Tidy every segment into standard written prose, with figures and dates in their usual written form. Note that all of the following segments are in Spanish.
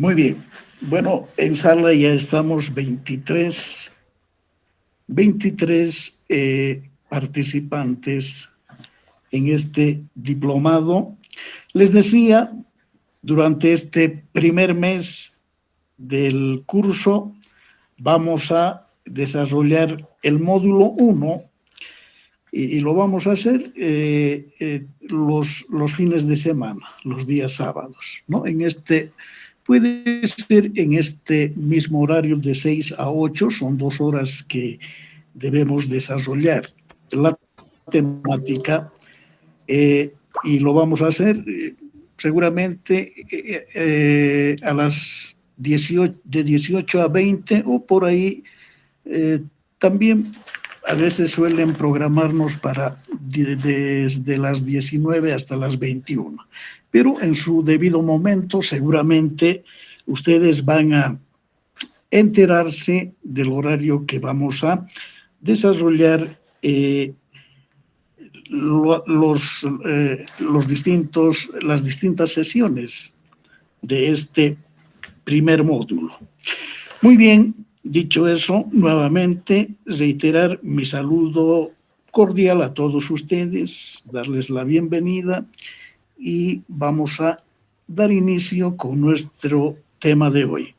Muy bien. Bueno, en sala ya estamos 23 participantes en este diplomado. Les decía, durante este primer mes del curso vamos a desarrollar el módulo 1 y lo vamos a hacer los fines de semana, los días sábados, ¿no? Puede ser en este mismo horario de 6 a 8, son 2 horas que debemos desarrollar la temática y lo vamos a hacer seguramente a las 18, de 18 a 20 o por ahí. También a veces suelen programarnos desde las 19 hasta las 21, pero en su debido momento seguramente ustedes van a enterarse del horario que vamos a desarrollar las distintas sesiones de este primer módulo. Muy bien, dicho eso, nuevamente reiterar mi saludo cordial a todos ustedes, darles la bienvenida y vamos a dar inicio con nuestro tema de hoy.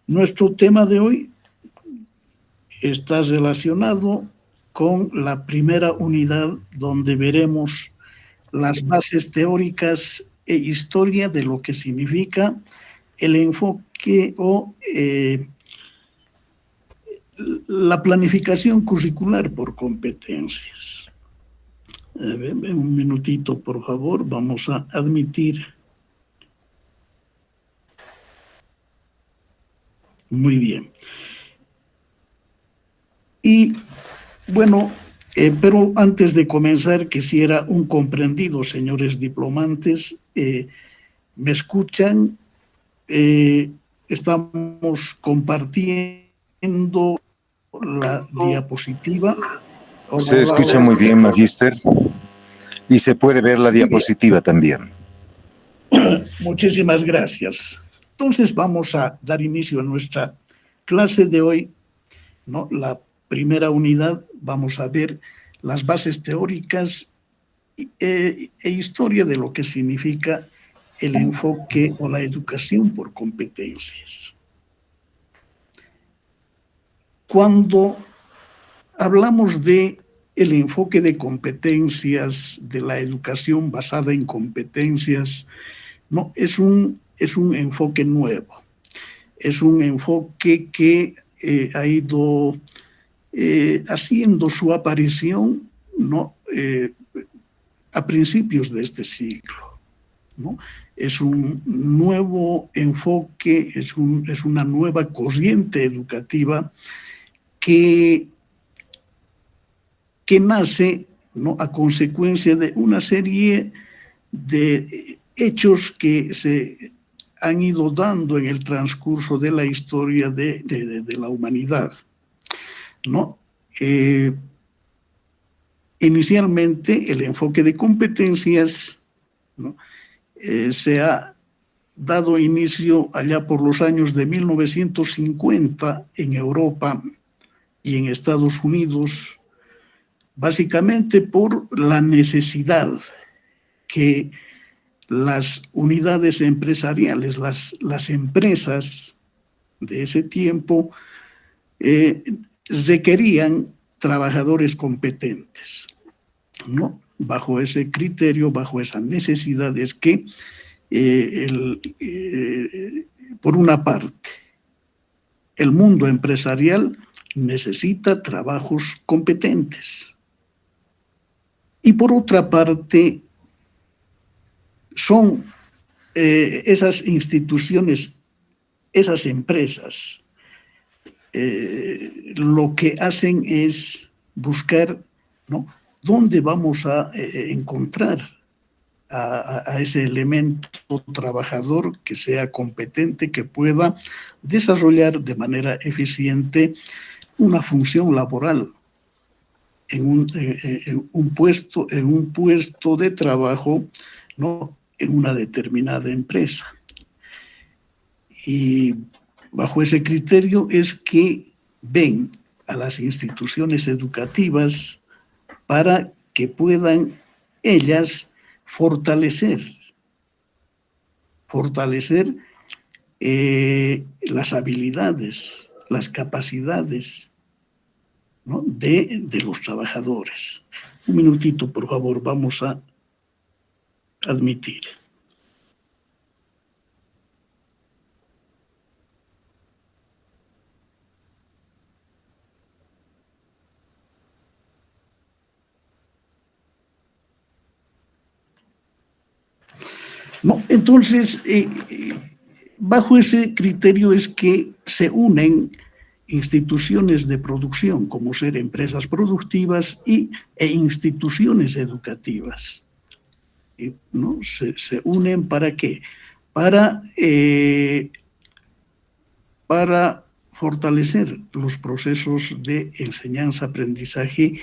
Nuestro tema de hoy está relacionado con la primera unidad, donde veremos las bases teóricas e historia de lo que significa el enfoque o la planificación curricular por competencias. Un minutito, por favor, vamos a admitir. Muy bien. Y bueno, pero antes de comenzar, quisiera un comprendido, señores diplomantes. ¿Me escuchan? Estamos compartiendo la diapositiva. Se escucha muy bien, magíster, y se puede ver la diapositiva también. Muchísimas gracias. Entonces vamos a dar inicio a nuestra clase de hoy, ¿no? La primera unidad, vamos a ver las bases teóricas e historia de lo que significa el enfoque o la educación por competencias. Cuando hablamos de el enfoque de competencias, de la educación basada en competencias, no, es un enfoque nuevo. Es un enfoque que ha ido haciendo su aparición, ¿no? A principios de este siglo, ¿no? Es un nuevo enfoque, es una nueva corriente educativa que nace, ¿no?, a consecuencia de una serie de hechos que se han ido dando en el transcurso de la historia de la humanidad, ¿no? Inicialmente, el enfoque de competencias, ¿no?, se ha dado inicio allá por los años de 1950 en Europa y en Estados Unidos, básicamente por la necesidad que las unidades empresariales, las empresas de ese tiempo requerían trabajadores competentes, ¿no? Bajo ese criterio, bajo esa necesidad es que por una parte, el mundo empresarial necesita trabajos competentes y por otra parte son esas instituciones, esas empresas, lo que hacen es buscar, ¿no?, dónde vamos a encontrar a ese elemento trabajador que sea competente, que pueda desarrollar de manera eficiente una función laboral en un puesto de trabajo, ¿no?, en una determinada empresa. Y bajo ese criterio es que ven a las instituciones educativas para que puedan ellas fortalecer las habilidades, las capacidades, ¿no?, de los trabajadores. Un minutito, por favor, vamos a admitir. No, entonces, bajo ese criterio es que se unen instituciones de producción, como ser empresas productivas e instituciones educativas, ¿no? Se unen ¿para qué? Para fortalecer los procesos de enseñanza-aprendizaje,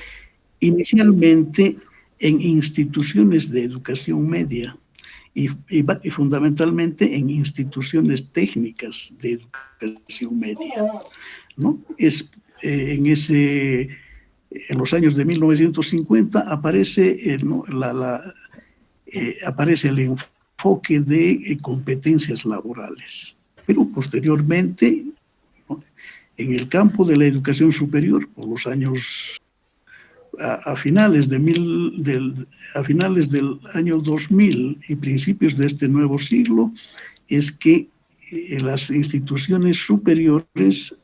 inicialmente en instituciones de educación media y fundamentalmente en instituciones técnicas de educación media, ¿no? En los años de 1950 aparece, aparece el enfoque de competencias laborales, pero posteriormente, ¿no?, en el campo de la educación superior, por los años a finales del año 2000 y principios de este nuevo siglo, es que las instituciones superiores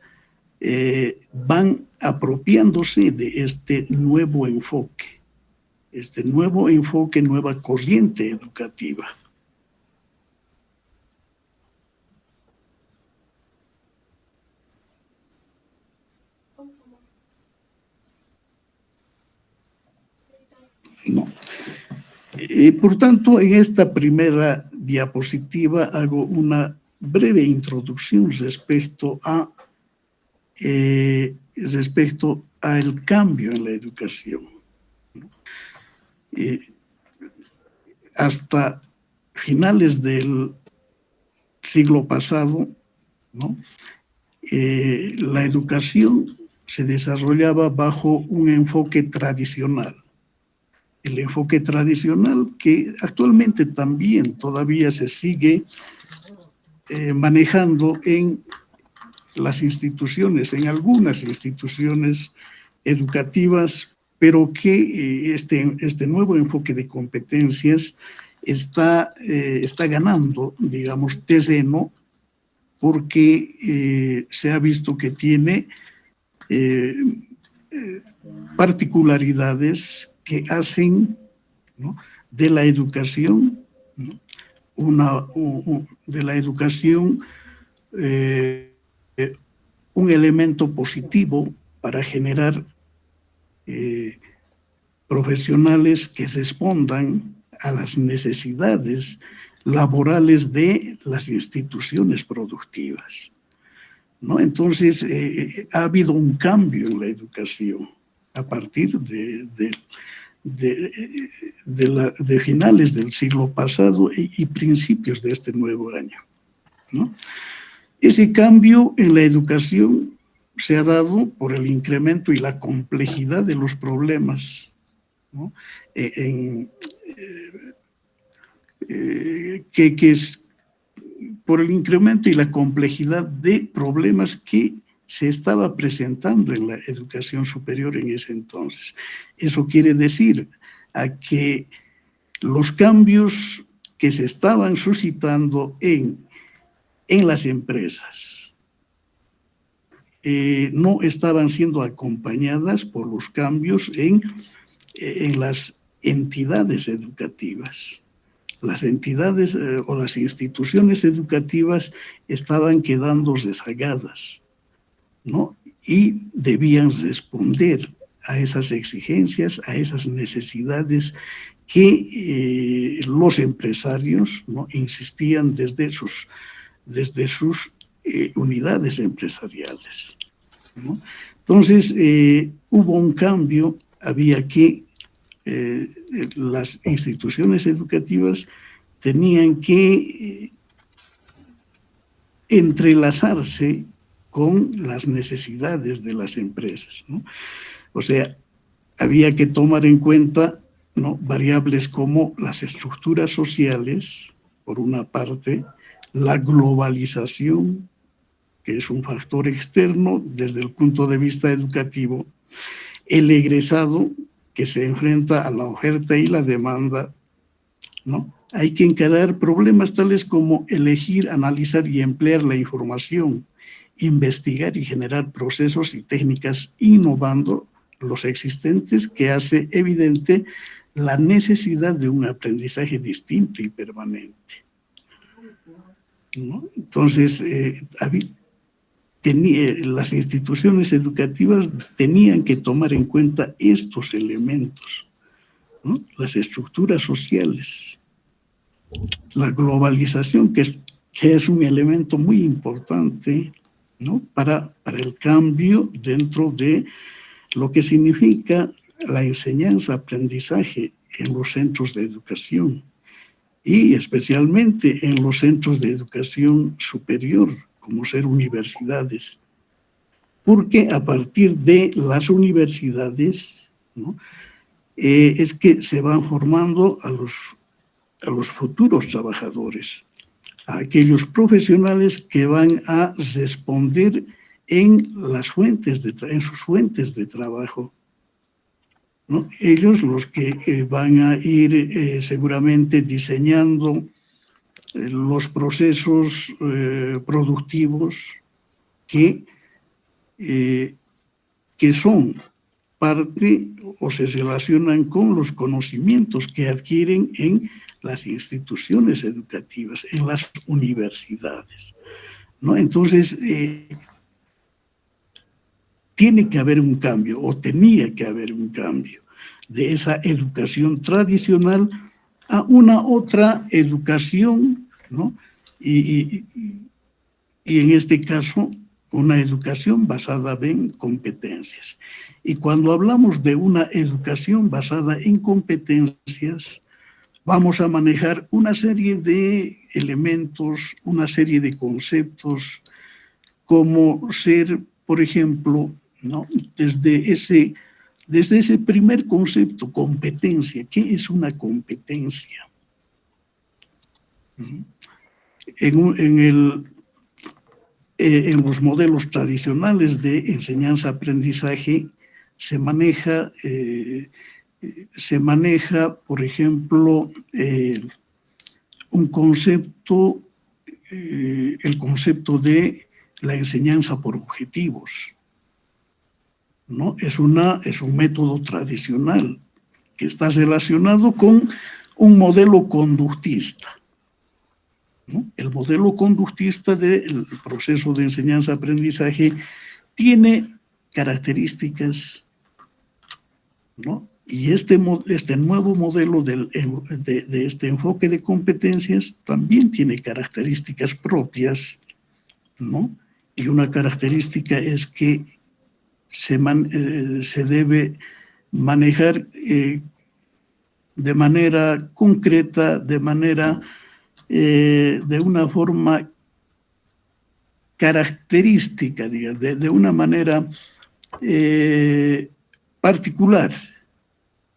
van apropiándose de este nuevo enfoque, nueva corriente educativa. No. Por tanto, en esta primera diapositiva hago una breve introducción respecto al cambio en la educación. Hasta finales del siglo pasado, ¿no?, la educación se desarrollaba bajo un enfoque tradicional. El enfoque tradicional que actualmente también todavía se sigue manejando en las instituciones, en algunas instituciones educativas, pero que este nuevo enfoque de competencias está ganando, digamos, terreno, porque se ha visto que tiene particularidades que hacen, ¿no?, de la educación, ¿no?, un elemento positivo para generar profesionales que respondan a las necesidades laborales de las instituciones productivas, ¿no? Entonces, ha habido un cambio en la educación a partir de finales del siglo pasado y principios de este nuevo año, ¿no? Ese cambio en la educación se ha dado por el incremento y la complejidad de los problemas, ¿no?, que es por el incremento y la complejidad de problemas que se estaba presentando en la educación superior en ese entonces. Eso quiere decir a que los cambios que se estaban suscitando en las empresas no estaban siendo acompañadas por los cambios en las entidades educativas. Las entidades o las instituciones educativas estaban quedando rezagadas, ¿no?, y debían responder a esas exigencias, a esas necesidades que los empresarios, ¿no?, insistían desde sus unidades empresariales, ¿no? Entonces, hubo un cambio, había que las instituciones educativas tenían que entrelazarse con las necesidades de las empresas, ¿no? O sea, había que tomar en cuenta, ¿no?, variables como las estructuras sociales, por una parte, la globalización, que es un factor externo desde el punto de vista educativo, el egresado que se enfrenta a la oferta y la demanda, ¿no? Hay que encarar problemas tales como elegir, analizar y emplear la información, investigar y generar procesos y técnicas innovando los existentes, que hace evidente la necesidad de un aprendizaje distinto y permanente, ¿no? Entonces, las instituciones educativas tenían que tomar en cuenta estos elementos, ¿no? Las estructuras sociales, la globalización, que es un elemento muy importante, ¿no?, para el cambio dentro de lo que significa la enseñanza, aprendizaje en los centros de educación y especialmente en los centros de educación superior, como ser universidades, porque a partir de las universidades, ¿no?, es que se van formando a los futuros trabajadores, a aquellos profesionales que van a responder en sus fuentes de trabajo, ¿no? Ellos los que van a ir seguramente diseñando los procesos productivos que son parte o se relacionan con los conocimientos que adquieren en las instituciones educativas, en las universidades, ¿no? Entonces, tiene que haber un cambio, o tenía que haber un cambio de esa educación tradicional a una otra educación, ¿no? Y en este caso, una educación basada en competencias. Y cuando hablamos de una educación basada en competencias, vamos a manejar una serie de elementos, una serie de conceptos, como ser, por ejemplo, ¿no?, desde ese primer concepto, competencia. ¿Qué es una competencia? En los modelos tradicionales de enseñanza-aprendizaje se maneja, por ejemplo, un concepto, el concepto de la enseñanza por objetivos, ¿no? Es un método tradicional que está relacionado con un modelo conductista, ¿no? El modelo conductista del proceso de enseñanza-aprendizaje tiene características, ¿no? Y este nuevo modelo de este enfoque de competencias también tiene características propias, ¿no? Y una característica es que se debe manejar de manera concreta, de una forma característica, digamos, de una manera particular,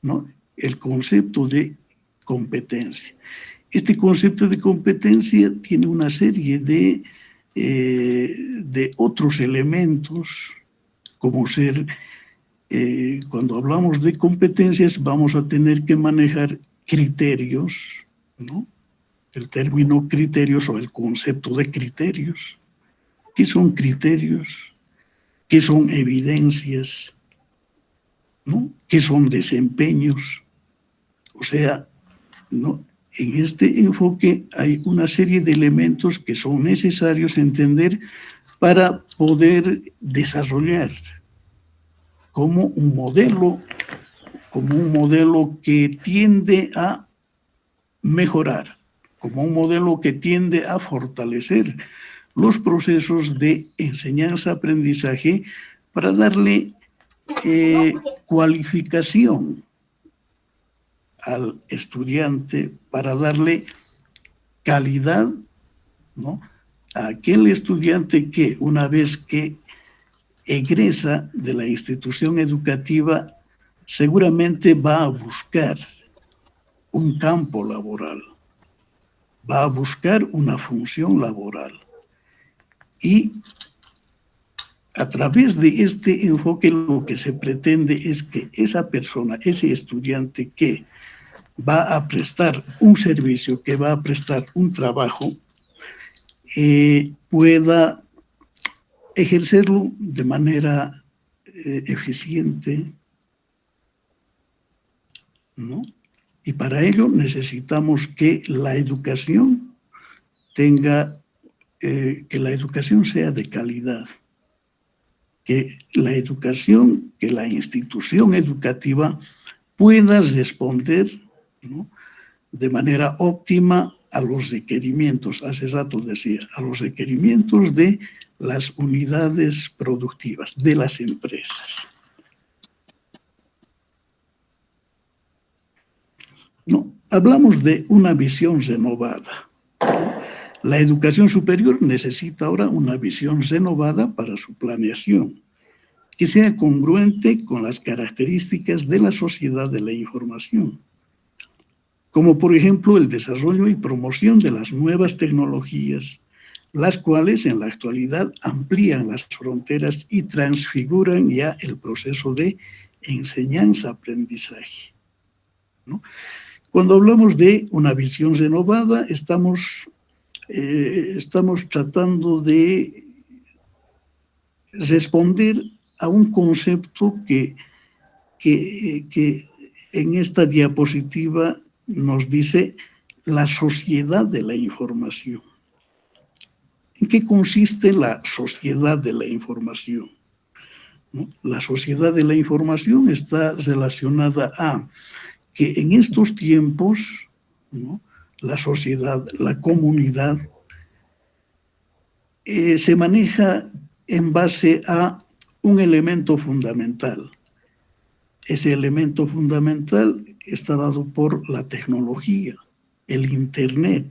¿no? El concepto de competencia. Este concepto de competencia tiene una serie de otros elementos, como ser, cuando hablamos de competencias, vamos a tener que manejar criterios, ¿no? El término criterios o el concepto de criterios. ¿Qué son criterios? ¿Qué son evidencias? ¿No? ¿Qué son desempeños? O sea, ¿no?, en este enfoque hay una serie de elementos que son necesarios entender para poder desarrollar como un modelo que tiende a mejorar, como un modelo que tiende a fortalecer los procesos de enseñanza-aprendizaje para darle cualificación al estudiante, para darle calidad, ¿no?, a aquel estudiante que una vez que egresa de la institución educativa seguramente va a buscar un campo laboral, va a buscar una función laboral. Y a través de este enfoque lo que se pretende es que esa persona, ese estudiante que va a prestar un servicio, que va a prestar un trabajo, pueda ejercerlo de manera eficiente, ¿no? Y para ello necesitamos que la educación que la educación sea de calidad, que la educación, que la institución educativa pueda responder, ¿no?, de manera óptima a los requerimientos, hace rato decía, a los requerimientos de las unidades productivas, de las empresas. No, hablamos de una visión renovada. La educación superior necesita ahora una visión renovada para su planeación, que sea congruente con las características de la sociedad de la información, como por ejemplo el desarrollo y promoción de las nuevas tecnologías, las cuales en la actualidad amplían las fronteras y transfiguran ya el proceso de enseñanza-aprendizaje, ¿no? Cuando hablamos de una visión renovada, estamos tratando de responder a un concepto que en esta diapositiva nos dice la sociedad de la información. ¿En qué consiste la sociedad de la información? ¿No? La sociedad de la información está relacionada a que en estos tiempos, ¿no?, la sociedad, la comunidad, se maneja en base a un elemento fundamental. Ese elemento fundamental está dado por la tecnología, el Internet,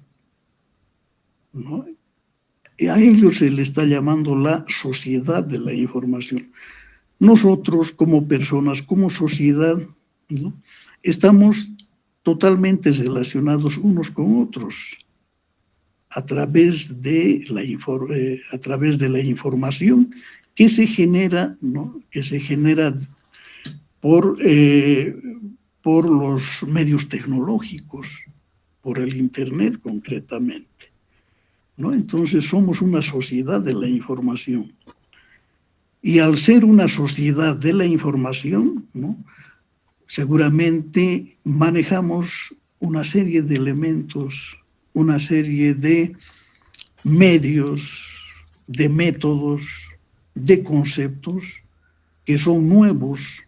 ¿no? Y a ello se le está llamando la sociedad de la información. Nosotros como personas, como sociedad, ¿no?, estamos totalmente relacionados unos con otros a través de la información que se genera, ¿no?, que se genera por los medios tecnológicos, por el Internet concretamente, ¿no? Entonces somos una sociedad de la información. Y al ser una sociedad de la información, ¿no?, seguramente manejamos una serie de elementos, una serie de medios, de métodos, de conceptos que son nuevos,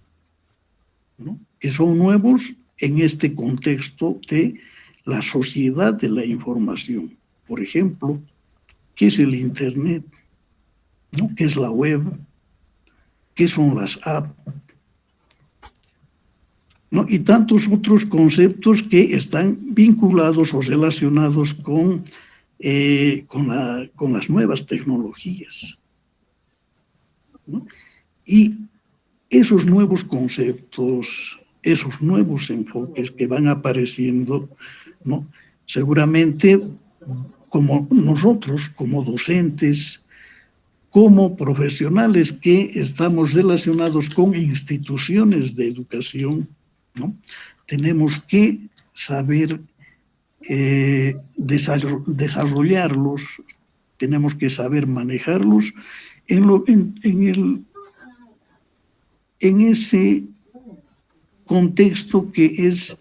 ¿no?, que son nuevos en este contexto de la sociedad de la información. Por ejemplo, ¿qué es el Internet?, ¿no?, ¿qué es la web?, ¿qué son las apps?, ¿no?, y tantos otros conceptos que están vinculados o relacionados con las nuevas tecnologías, ¿no? Y esos nuevos conceptos, esos nuevos enfoques que van apareciendo, ¿no?, seguramente como nosotros, como docentes, como profesionales que estamos relacionados con instituciones de educación, ¿no?, tenemos que saber desarrollarlos, tenemos que saber manejarlos en ese contexto que es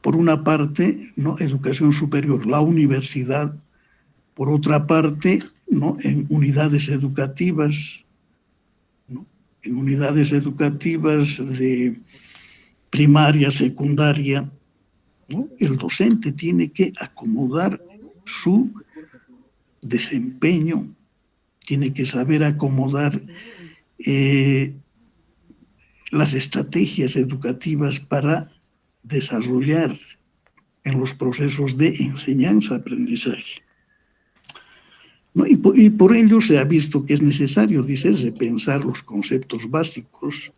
por una parte, ¿no?, educación superior, la universidad; por otra parte, ¿no?, en unidades educativas, ¿no?, en unidades educativas de primaria, secundaria, ¿no?, el docente tiene que acomodar su desempeño, tiene que saber acomodar las estrategias educativas para desarrollar en los procesos de enseñanza-aprendizaje. ¿no? Y por ello se ha visto que es necesario, dice, repensar los conceptos básicos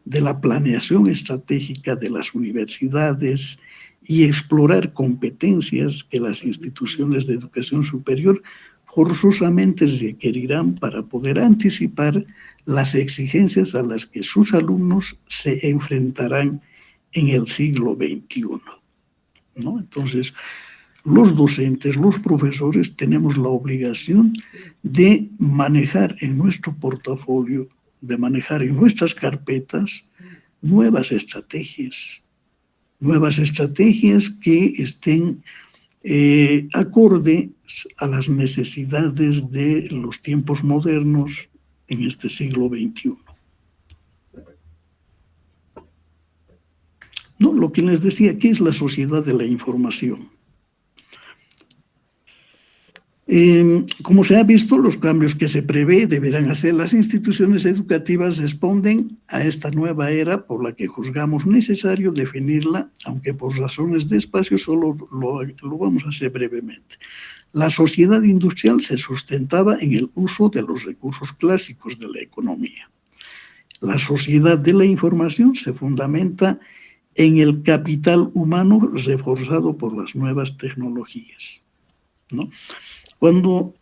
de la planeación estratégica de las universidades y explorar competencias que las instituciones de educación superior forzosamente requerirán para poder anticipar las exigencias a las que sus alumnos se enfrentarán en el siglo XXI, ¿no? Entonces, los docentes, los profesores, tenemos la obligación de manejar en nuestro portafolio, de manejar en nuestras carpetas nuevas estrategias que estén acordes a las necesidades de los tiempos modernos en este siglo XXI. No, lo que les decía, ¿qué es la sociedad de la información? Como se ha visto, los cambios que se prevé deberán hacer las instituciones educativas responden a esta nueva era por la que juzgamos necesario definirla, aunque por razones de espacio solo lo vamos a hacer brevemente. La sociedad industrial se sustentaba en el uso de los recursos clásicos de la economía. La sociedad de la información se fundamenta en el capital humano reforzado por las nuevas tecnologías, ¿no? Cuando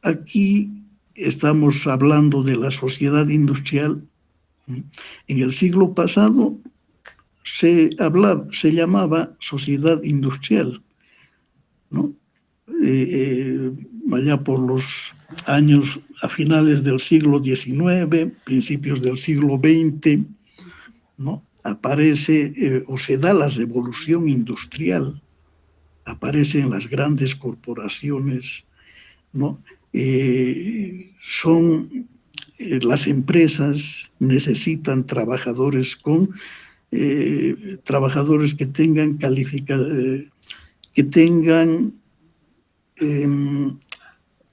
aquí estamos hablando de la sociedad industrial, en el siglo pasado se llamaba sociedad industrial, ¿no? Allá por los años a finales del siglo XIX, principios del siglo XX, ¿no? Aparece o se da la revolución industrial, aparecen las grandes corporaciones, ¿no? Las empresas necesitan trabajadores trabajadores que tengan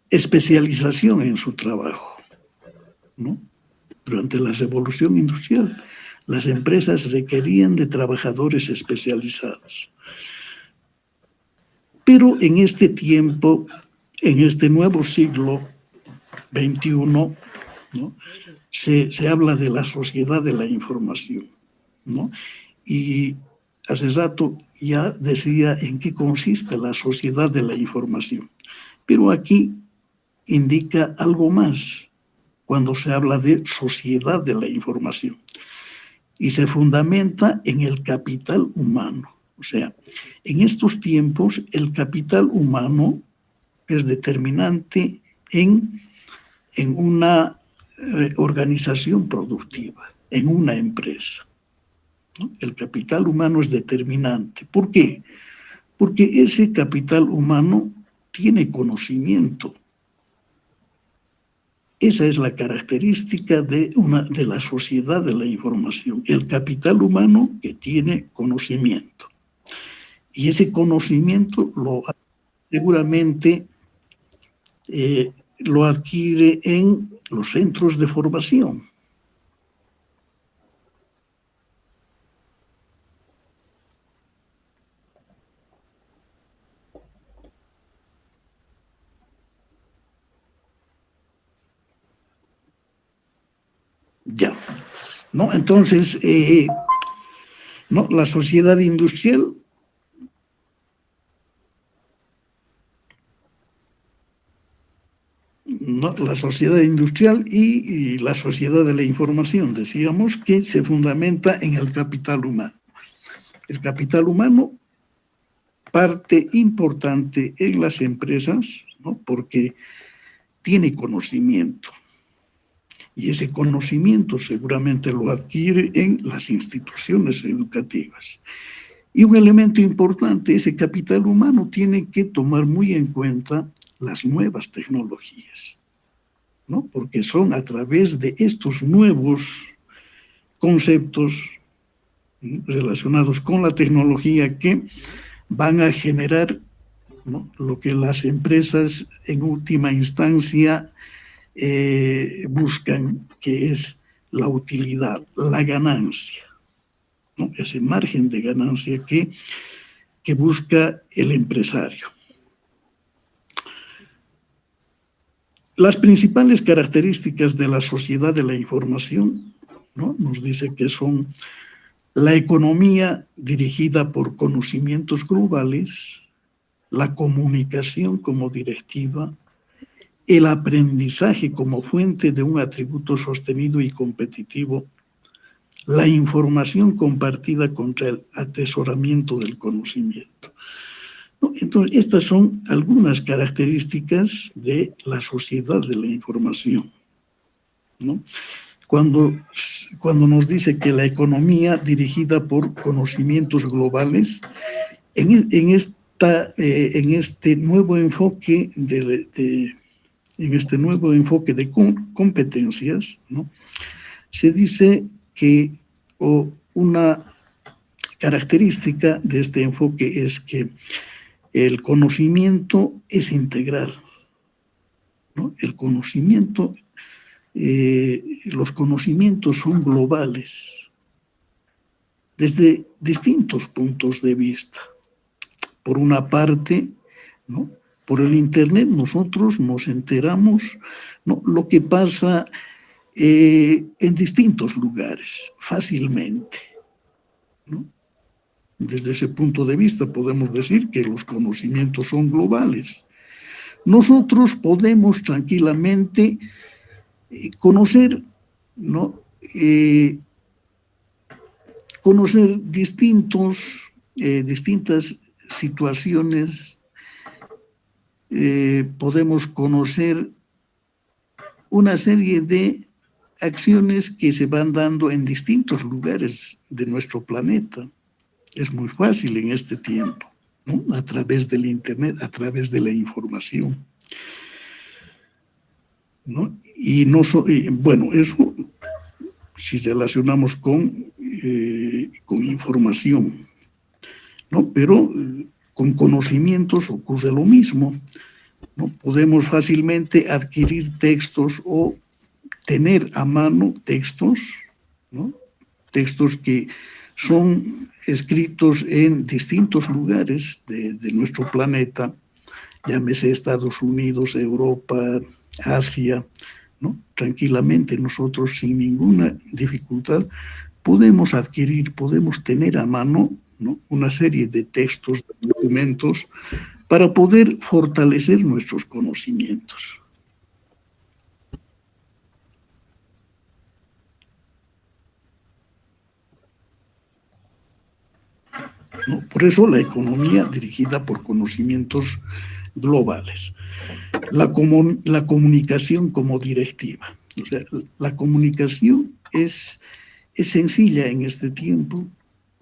especialización en su trabajo, ¿no? Durante la revolución industrial, las empresas requerían de trabajadores especializados. Pero en este tiempo, en este nuevo siglo XXI, ¿no? se habla de la sociedad de la información, ¿no? Y hace rato ya decía en qué consiste la sociedad de la información. Pero aquí indica algo más cuando se habla de sociedad de la información. Y se fundamenta en el capital humano. O sea, en estos tiempos el capital humano es determinante en una organización productiva, en una empresa, ¿no? El capital humano es determinante. ¿Por qué? Porque ese capital humano tiene conocimiento. Esa es la característica de la sociedad de la información, el capital humano que tiene conocimiento. Y ese conocimiento seguramente lo adquiere en los centros de formación. Ya, ¿no? Entonces, ¿no? La sociedad industrial ¿no? La sociedad industrial y la sociedad de la información, decíamos que se fundamenta en el capital humano. El capital humano, parte importante en las empresas, ¿no? Porque tiene conocimiento. Y ese conocimiento seguramente lo adquiere en las instituciones educativas. Y un elemento importante, ese capital humano tiene que tomar muy en cuenta las nuevas tecnologías, ¿no? Porque son a través de estos nuevos conceptos, ¿no? Relacionados con la tecnología que van a generar, ¿no? Lo que las empresas en última instancia buscan, que es la utilidad, la ganancia, ¿no? Ese margen de ganancia que busca el empresario. Las principales características de la sociedad de la información, ¿no? Nos dice que son la economía dirigida por conocimientos globales, la comunicación como directiva, el aprendizaje como fuente de un atributo sostenido y competitivo, la información compartida contra el atesoramiento del conocimiento, ¿no? Entonces, estas son algunas características de la sociedad de la información, ¿no? Cuando nos dice que la economía dirigida por conocimientos globales, en este nuevo enfoque de competencias, ¿no? Se dice que una característica de este enfoque es que el conocimiento es integral, ¿no? Los conocimientos son globales desde distintos puntos de vista. Por una parte, ¿no? Por el Internet nosotros nos enteramos, ¿no?, lo que pasa en distintos lugares, fácilmente, ¿no? Desde ese punto de vista podemos decir que los conocimientos son globales. Nosotros podemos tranquilamente conocer, ¿no?, conocer distintas situaciones, podemos conocer una serie de acciones que se van dando en distintos lugares de nuestro planeta. Es muy fácil en este tiempo, ¿no?, a través del Internet, a través de la información, ¿no? Bueno, eso si relacionamos con información, ¿no? Pero con conocimientos ocurre lo mismo, ¿no? Podemos fácilmente adquirir textos o tener a mano textos, ¿no? Textos que son escritos en distintos lugares de nuestro planeta, llámese Estados Unidos, Europa, Asia, ¿no? Tranquilamente nosotros sin ninguna dificultad podemos adquirir, podemos tener a mano, ¿no?, una serie de textos, de documentos para poder fortalecer nuestros conocimientos. ¿No? Por eso la economía dirigida por conocimientos globales. La comunicación como directiva. O sea, la comunicación es sencilla en este tiempo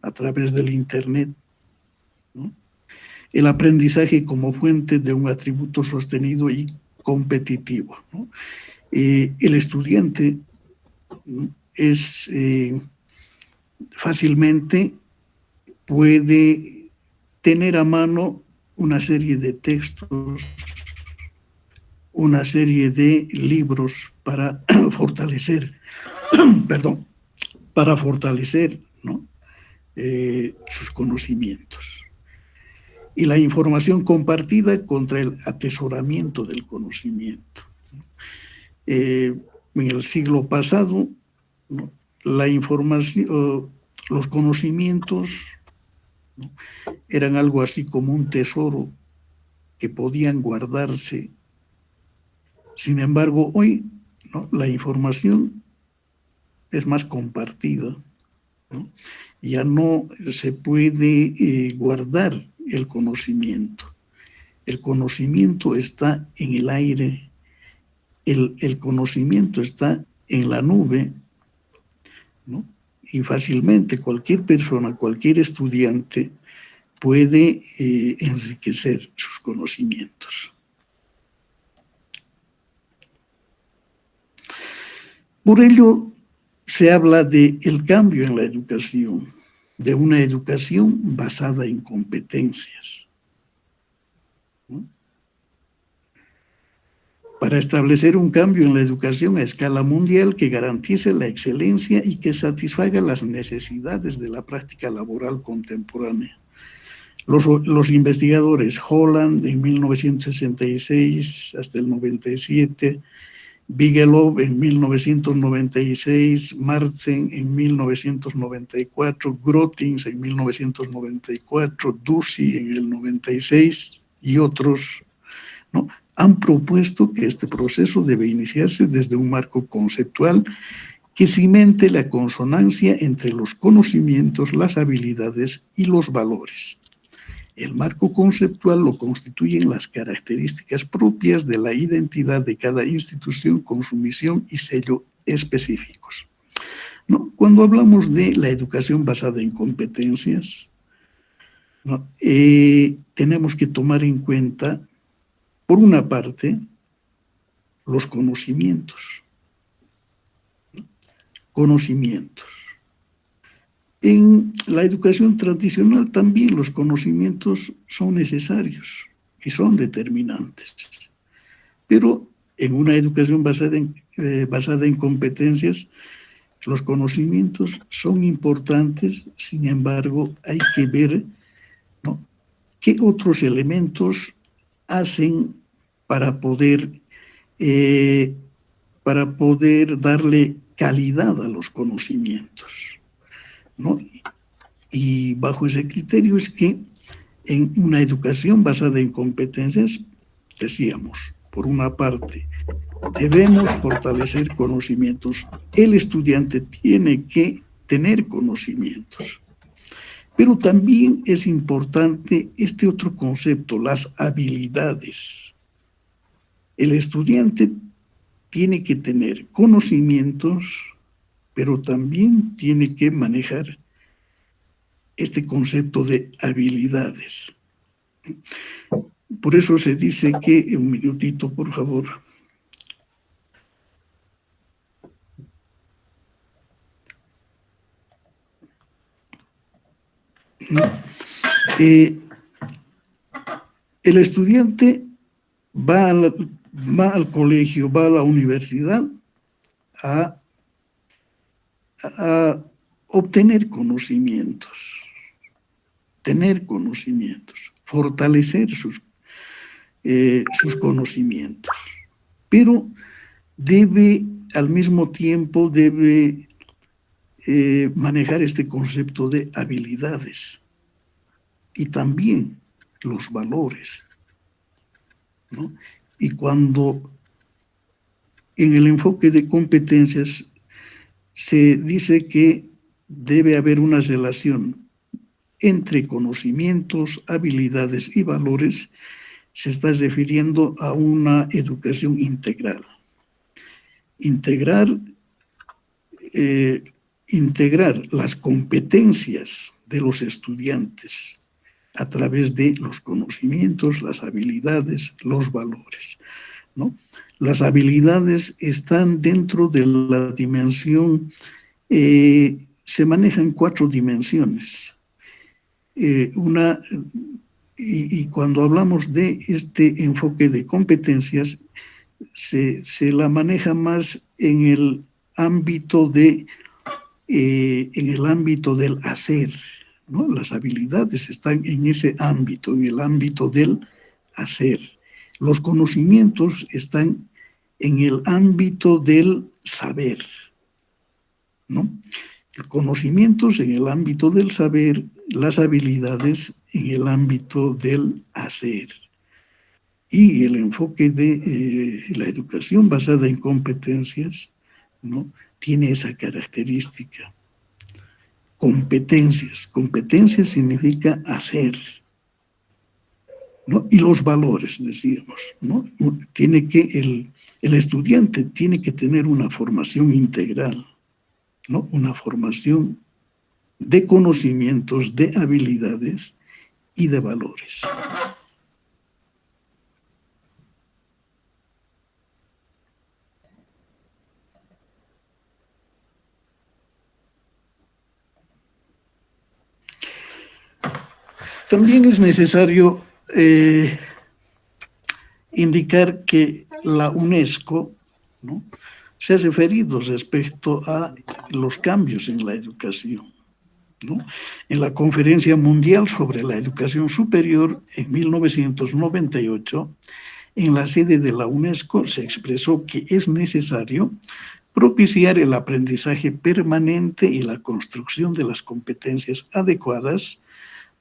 a través del Internet, ¿no? El aprendizaje como fuente de un atributo sostenido y competitivo, ¿no? El estudiante, ¿no?, fácilmente puede tener a mano una serie de textos, una serie de libros para fortalecer, ¿no?, sus conocimientos. Y la información compartida contra el atesoramiento del conocimiento. En el siglo pasado, ¿no?, la información, los conocimientos, ¿no?, eran algo así como un tesoro que podían guardarse. Sin embargo, hoy, ¿no?, la información es más compartida, ¿no? Ya no se puede guardar el conocimiento. El conocimiento está en el aire, el conocimiento está en la nube, ¿no? Y fácilmente cualquier persona, cualquier estudiante puede enriquecer sus conocimientos. Por ello, se habla del cambio en la educación, de una educación basada en competencias, ¿no?, para establecer un cambio en la educación a escala mundial que garantice la excelencia y que satisfaga las necesidades de la práctica laboral contemporánea. Los investigadores Holland en 1966 hasta el 97, Bigelow en 1996, Marzen en 1994, Grotins en 1994, Ducey en el 96 y otros, ¿no?, han propuesto que este proceso debe iniciarse desde un marco conceptual que cimente la consonancia entre los conocimientos, las habilidades y los valores. El marco conceptual lo constituyen las características propias de la identidad de cada institución con su misión y sello específicos, ¿no? Cuando hablamos de la educación basada en competencias, ¿no?, tenemos que tomar en cuenta, por una parte, los conocimientos. En la educación tradicional también los conocimientos son necesarios y son determinantes, pero en una educación basada en competencias, los conocimientos son importantes. Sin embargo, hay que ver, ¿no?, qué otros elementos hacen para poder darle calidad a los conocimientos, ¿no? Y bajo ese criterio es que en una educación basada en competencias, decíamos, por una parte, debemos fortalecer conocimientos. El estudiante tiene que tener conocimientos. Pero también es importante este otro concepto, las habilidades. El estudiante tiene que tener conocimientos, pero también tiene que manejar este concepto de habilidades. Por eso se dice que, un minutito, por favor. El estudiante va al colegio, va a la universidad a obtener conocimientos, tener conocimientos, fortalecer sus conocimientos, pero al mismo tiempo debe manejar este concepto de habilidades y también los valores, ¿no? Y cuando en el enfoque de competencias se dice que debe haber una relación entre conocimientos, habilidades y valores, se está refiriendo a una educación integral. Integrar las competencias de los estudiantes a través de los conocimientos, las habilidades, los valores, ¿no? Las habilidades están dentro de la dimensión, se manejan 4 dimensiones. Y cuando hablamos de este enfoque de competencias, se la maneja más en el ámbito del hacer, ¿no? Las habilidades están en ese ámbito, en el ámbito del hacer. Los conocimientos están en el ámbito del saber, ¿no? Conocimientos en el ámbito del saber, las habilidades en el ámbito del hacer. Y el enfoque de la educación basada en competencias, ¿no?, tiene esa característica. Competencias significa hacer, ¿no? Y los valores, decíamos, ¿no? El estudiante tiene que tener una formación integral, ¿no? Una formación de conocimientos, de habilidades y de valores. También es necesario indicar que la UNESCO, ¿no?, se ha referido respecto a los cambios en la educación, ¿no? En la Conferencia Mundial sobre la Educación Superior en 1998, en la sede de la UNESCO se expresó que es necesario propiciar el aprendizaje permanente y la construcción de las competencias adecuadas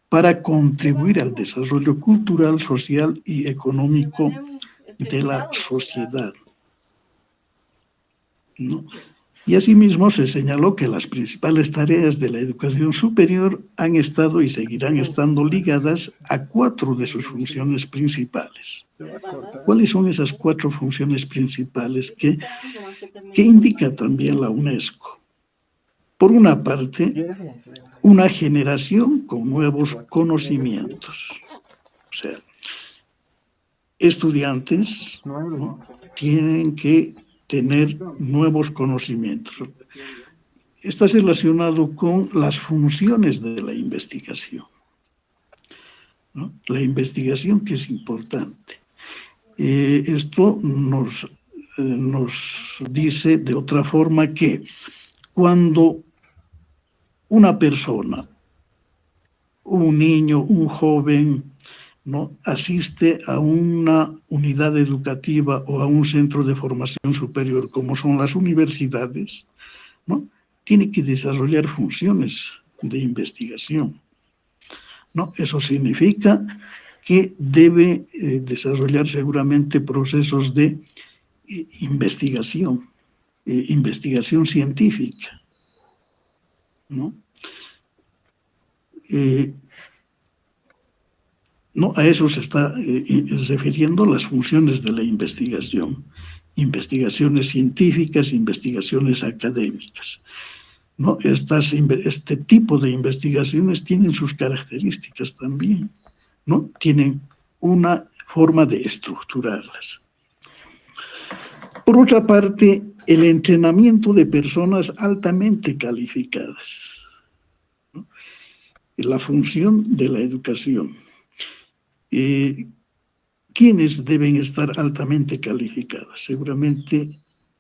para contribuir al desarrollo cultural, social y económico de la sociedad, ¿no? Y asimismo se señaló que las principales tareas de la educación superior han estado y seguirán estando ligadas a 4 de sus funciones principales. ¿Cuáles son esas 4 funciones principales que indica también la UNESCO? Por una parte, una generación con nuevos conocimientos. O sea, estudiantes, ¿no?, tienen que tener nuevos conocimientos. Está relacionado con las funciones de la investigación, ¿no? La investigación, que es importante. Esto nos dice de otra forma que cuando una persona, un niño, un joven, ¿no?, asiste a una unidad educativa o a un centro de formación superior, como son las universidades, ¿no?, tiene que desarrollar funciones de investigación, ¿no? Eso significa que debe desarrollar seguramente procesos de investigación científica, ¿no? No, a eso se está refiriendo las funciones de la investigación. Investigaciones científicas, investigaciones académicas, ¿no? Este tipo de investigaciones tienen sus características también, ¿no? Tienen una forma de estructurarlas. Por otra parte, el entrenamiento de personas altamente calificadas, ¿no? La función de la educación. ¿Quiénes deben estar altamente calificadas? Seguramente,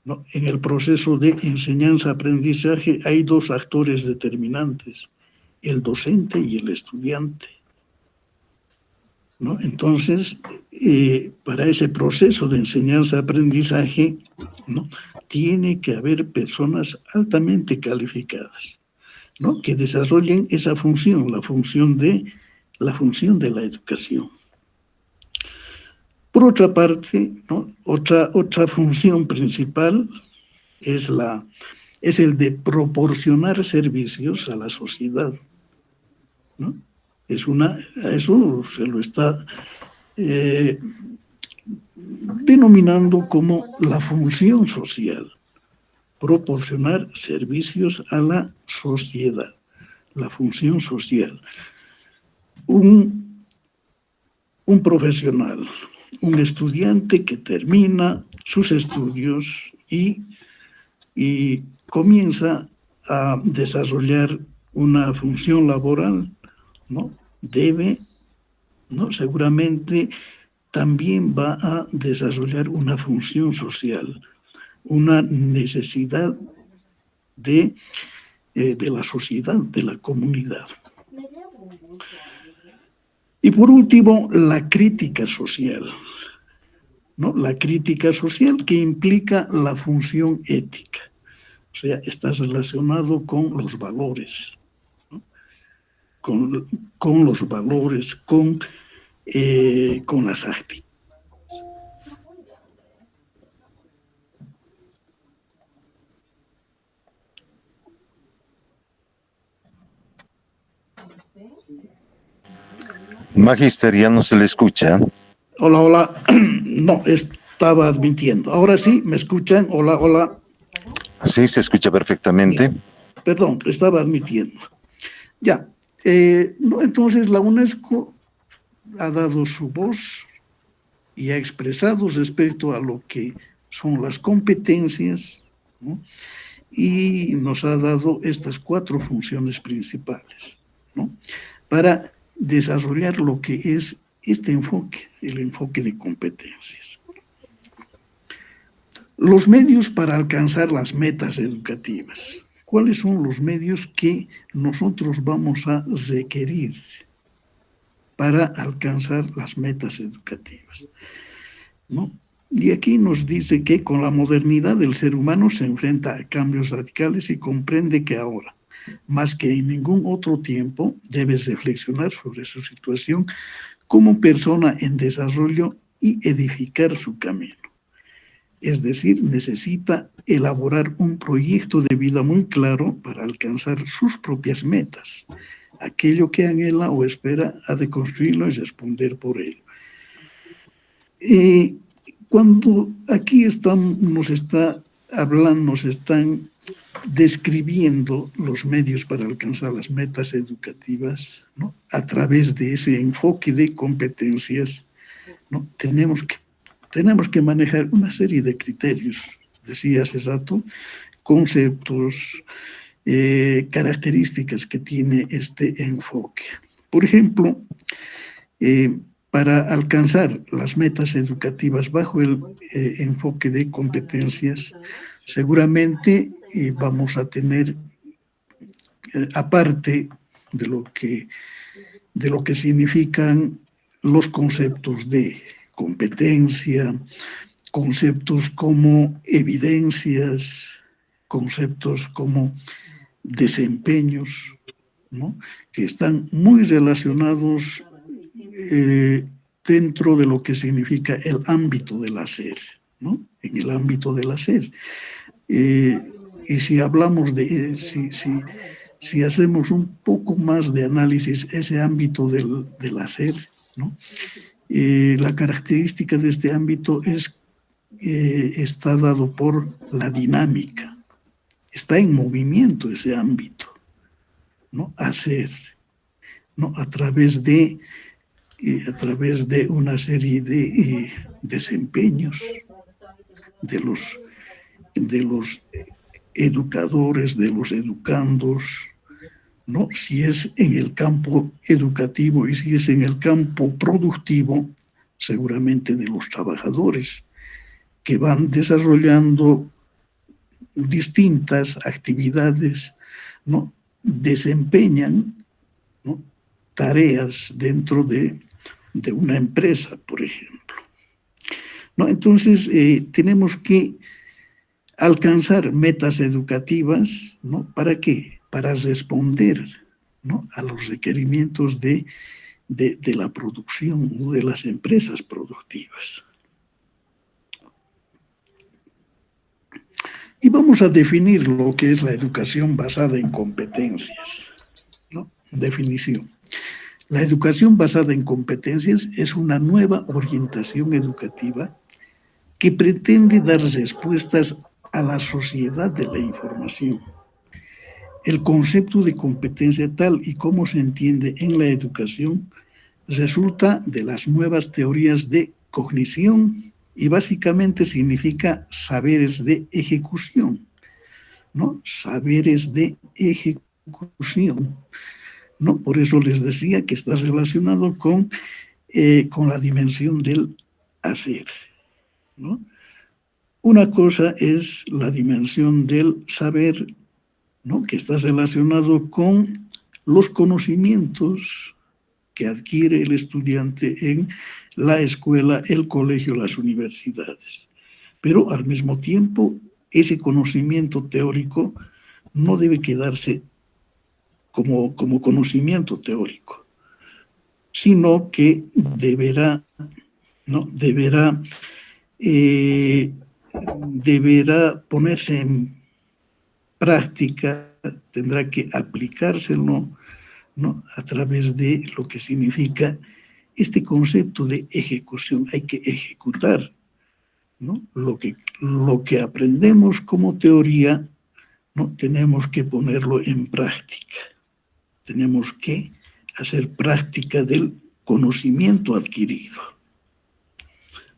¿no?, en el proceso de enseñanza-aprendizaje hay 2 actores determinantes, el docente y el estudiante, ¿no? Entonces, para ese proceso de enseñanza-aprendizaje, ¿no?, tiene que haber personas altamente calificadas, ¿no?, que desarrollen esa función, la función de la educación. Por otra parte, ¿no?, otra función principal es el de proporcionar servicios a la sociedad, ¿no? A eso se lo está denominando como la función social, proporcionar servicios a la sociedad, la función social. Un profesional, un estudiante que termina sus estudios y comienza a desarrollar una función laboral, ¿no?, ¿no?, seguramente también va a desarrollar una función social, una necesidad de la sociedad, de la comunidad. Y por último, la crítica social, ¿no? La crítica social, que implica la función ética. O sea, está relacionado con los valores, ¿no?, con los valores, con las actitudes. Magister, ya no se le escucha. Hola. No, estaba admitiendo. Ahora sí, ¿me escuchan? Hola. Sí, se escucha perfectamente. Bien. Perdón, estaba admitiendo. Ya. No, entonces la UNESCO ha dado su voz y ha expresado respecto a lo que son las competencias, ¿no?, y nos ha dado estas 4 funciones principales, ¿no?, para desarrollar lo que es este enfoque, el enfoque de competencias. Los medios para alcanzar las metas educativas. cuáles son los medios que nosotros vamos a requerir para alcanzar las metas educativas, ¿no? Y aquí nos dice que con la modernidad el ser humano se enfrenta a cambios radicales y comprende que ahora, más que en ningún otro tiempo, debe reflexionar sobre su situación como persona en desarrollo y edificar su camino. Es decir, necesita elaborar un proyecto de vida muy claro para alcanzar sus propias metas. Aquello que anhela o espera ha de construirlo y responder por ello. Cuando aquí nos están describiendo los medios para alcanzar las metas educativas, ¿no? A través de ese enfoque de competencias, ¿no? Tenemos que manejar una serie de criterios, decía hace rato, conceptos, características que tiene este enfoque. Por ejemplo, para alcanzar las metas educativas bajo el enfoque de competencias, seguramente vamos a tener, aparte de lo que significan los conceptos de competencia, conceptos como evidencias, conceptos como desempeños, ¿no? Que están muy relacionados dentro de lo que significa el ámbito del hacer, ¿no? En el ámbito del hacer. Y si hablamos si hacemos un poco más de análisis ese ámbito del hacer, ¿no? La característica de este ámbito está dado por la dinámica. Está en movimiento ese ámbito, ¿no? Hacer, ¿no? A través de una serie de desempeños de los educadores, de los educandos, ¿no? Si es en el campo educativo y si es en el campo productivo, seguramente de los trabajadores que van desarrollando distintas actividades, ¿no? Desempeñan, ¿no? Tareas dentro de una empresa, por ejemplo, ¿no? Entonces, tenemos que alcanzar metas educativas, ¿no? ¿Para qué? Para responder, ¿no? A los requerimientos de la producción o de las empresas productivas. Y vamos a definir lo que es la educación basada en competencias, ¿no? Definición. La educación basada en competencias es una nueva orientación educativa que pretende dar respuestas a la sociedad de la información. El concepto de competencia tal y como se entiende en la educación resulta de las nuevas teorías de cognición y básicamente significa saberes de ejecución, ¿no? Saberes de ejecución, ¿no? Por eso les decía que está relacionado con la dimensión del hacer, ¿no? Una cosa es la dimensión del saber, ¿no? Que está relacionado con los conocimientos que adquiere el estudiante en la escuela, el colegio, las universidades. Pero al mismo tiempo, ese conocimiento teórico no debe quedarse como conocimiento teórico, sino que deberá ponerse en práctica, tendrá que aplicárselo, ¿no? A través de lo que significa este concepto de ejecución. Hay que ejecutar, ¿no? Lo que aprendemos como teoría, ¿no? Tenemos que ponerlo en práctica. Tenemos que hacer práctica del conocimiento adquirido,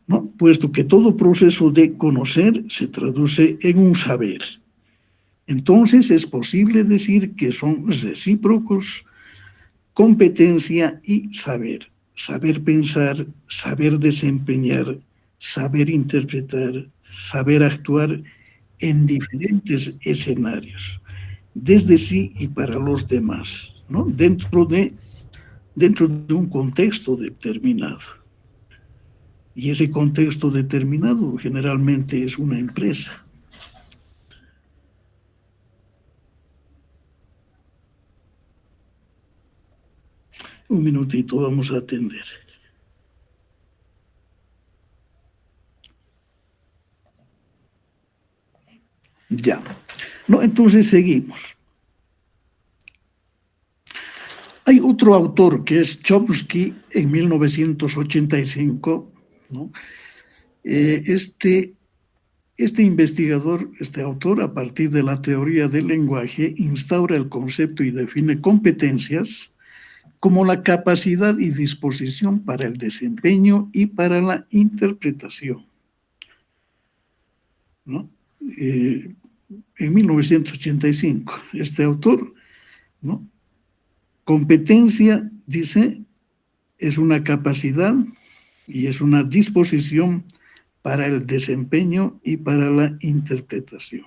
¿no? Puesto que todo proceso de conocer se traduce en un saber. Entonces es posible decir que son recíprocos competencia y saber. Saber pensar, saber desempeñar, saber interpretar, saber actuar en diferentes escenarios. desde sí y para los demás, ¿no? Dentro de un contexto determinado. Y ese contexto determinado generalmente es una empresa. Un minutito, vamos a atender. Ya. No, entonces seguimos. Hay otro autor que es Chomsky en 1985, ¿no? Este investigador, este autor, a partir de la teoría del lenguaje, instaura el concepto y define competencias como la capacidad y disposición para el desempeño y para la interpretación, ¿no? En 1985, este autor, ¿no? Competencia, dice, es una capacidad y es una disposición para el desempeño y para la interpretación,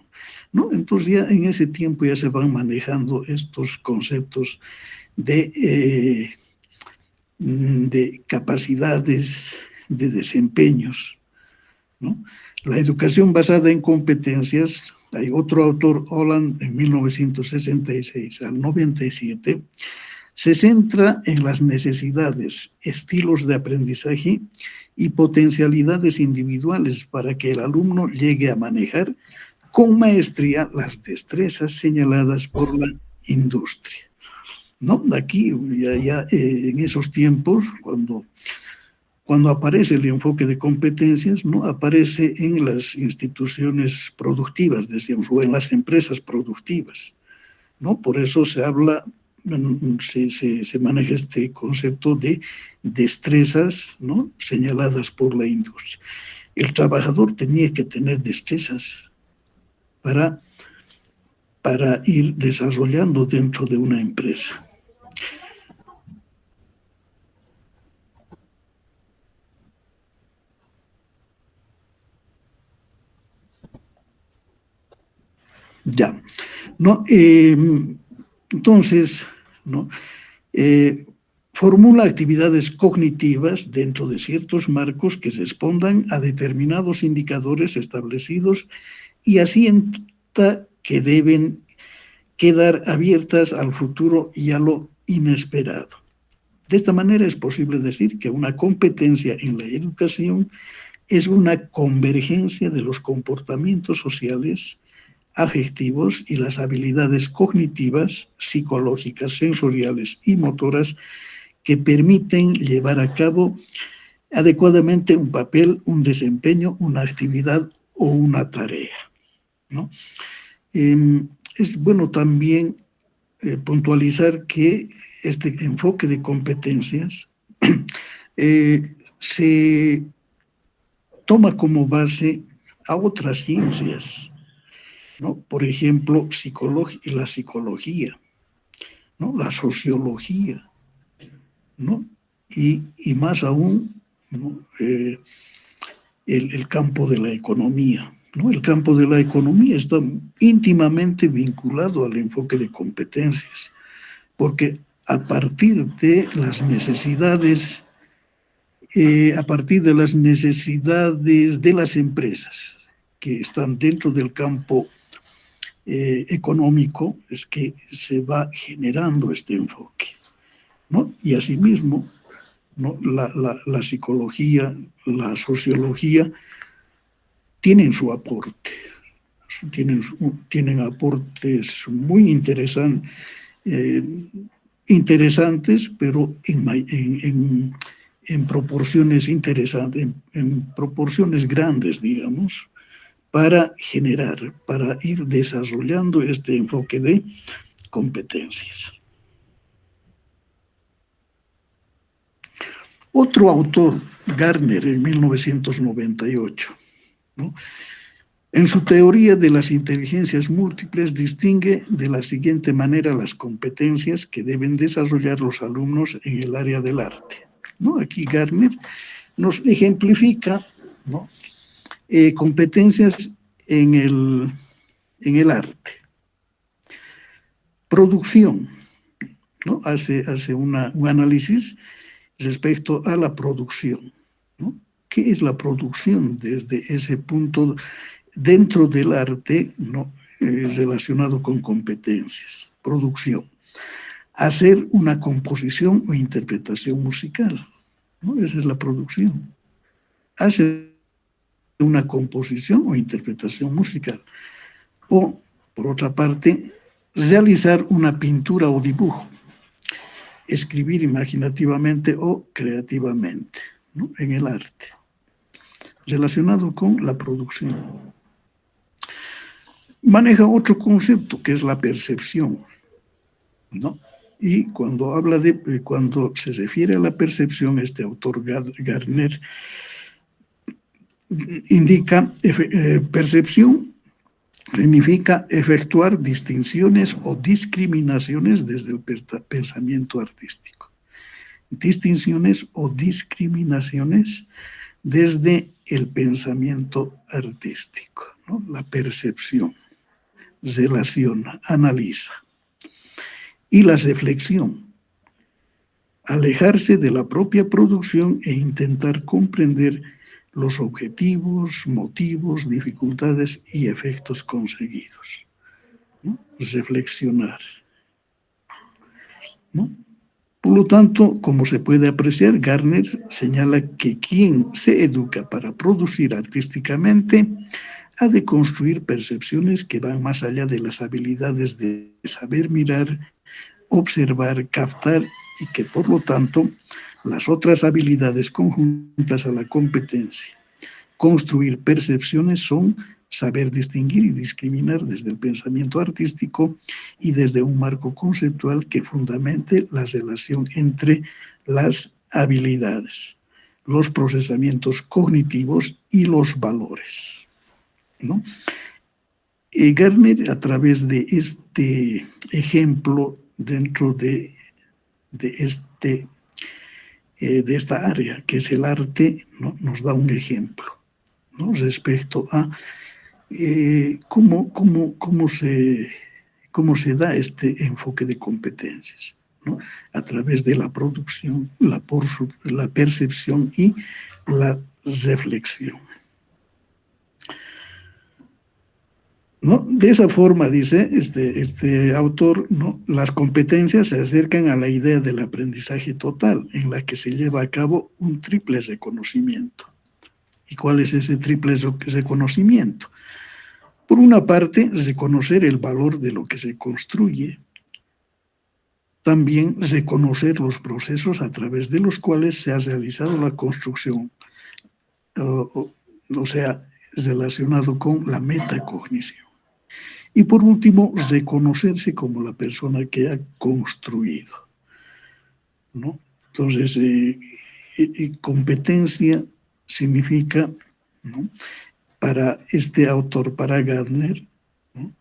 ¿no? Entonces ya en ese tiempo ya se van manejando estos conceptos de capacidades, de desempeños, ¿no? La educación basada en competencias, hay otro autor, Holland, en 1966 al 97, se centra en las necesidades, estilos de aprendizaje y potencialidades individuales para que el alumno llegue a manejar con maestría las destrezas señaladas por la industria, ¿no? Aquí, en esos tiempos, cuando aparece el enfoque de competencias, ¿no? Aparece en las instituciones productivas, decíamos, o en las empresas productivas, ¿no? Por eso se habla, se maneja este concepto de destrezas, ¿no? Señaladas por la industria. El trabajador tenía que tener destrezas para ir desarrollando dentro de una empresa. Ya, ¿no? Entonces, ¿no? Formula actividades cognitivas dentro de ciertos marcos que se respondan a determinados indicadores establecidos y asienta que deben quedar abiertas al futuro y a lo inesperado. De esta manera es posible decir que una competencia en la educación es una convergencia de los comportamientos sociales, afectivos y las habilidades cognitivas, psicológicas, sensoriales y motoras que permiten llevar a cabo adecuadamente un papel, un desempeño, una actividad o una tarea, ¿no? Es bueno también puntualizar que este enfoque de competencias se toma como base a otras ciencias, ¿no? Por ejemplo, la psicología, ¿no? La sociología, ¿no? Y más aún, ¿no? El campo de la economía, ¿no? El campo de la economía está íntimamente vinculado al enfoque de competencias, porque a partir de las necesidades de las empresas que están dentro del campo económico, es que se va generando este enfoque, ¿no? Y asimismo, ¿no? La psicología, la sociología tienen su aporte, tienen aportes muy interesantes, pero en proporciones interesantes, en proporciones grandes, digamos, para ir desarrollando este enfoque de competencias. Otro autor, Gardner, en 1998, ¿no? En su teoría de las inteligencias múltiples distingue de la siguiente manera las competencias que deben desarrollar los alumnos en el área del arte, ¿no? Aquí Gardner nos ejemplifica, ¿no? Competencias en el arte. producción, ¿no? Hace un análisis respecto a la producción, ¿no? ¿Qué es la producción desde ese punto dentro del arte, ¿no? Relacionado con competencias? Producción. Hacer una composición o interpretación musical, ¿no? Esa es la producción. Hacer una composición o interpretación musical. O, por otra parte, realizar una pintura o dibujo. Escribir imaginativamente o creativamente, ¿no? En el arte, relacionado con la producción. Maneja otro concepto que es la percepción, ¿no? Y cuando se refiere a la percepción, este autor Gardner indica percepción significa efectuar distinciones o discriminaciones desde el pensamiento artístico. Distinciones o discriminaciones desde el pensamiento artístico, ¿no? La percepción, relaciona, analiza. Y la reflexión, alejarse de la propia producción e intentar comprender los objetivos, motivos, dificultades y efectos conseguidos, ¿no? Reflexionar, ¿no? Por lo tanto, como se puede apreciar, Gardner señala que quien se educa para producir artísticamente ha de construir percepciones que van más allá de las habilidades de saber mirar, observar, captar y que por lo tanto las otras habilidades conjuntas a la competencia. Construir percepciones son saber distinguir y discriminar desde el pensamiento artístico y desde un marco conceptual que fundamente la relación entre las habilidades, los procesamientos cognitivos y los valores, ¿no? Gardner, a través de este ejemplo dentro de esta área, que es el arte, ¿no? Nos da un ejemplo, ¿no? Respecto a cómo se da este enfoque de competencias, ¿no? A través de la producción, la percepción y la reflexión, ¿no? De esa forma, dice este autor, ¿no? Las competencias se acercan a la idea del aprendizaje total, en la que se lleva a cabo un triple reconocimiento. ¿Y cuál es ese triple reconocimiento? Por una parte, reconocer el valor de lo que se construye. También reconocer los procesos a través de los cuales se ha realizado la construcción, o sea, relacionado con la metacognición. Y por último, reconocerse como la persona que ha construido, ¿no? Entonces, competencia significa, ¿no? Para este autor, para Gardner, ¿no?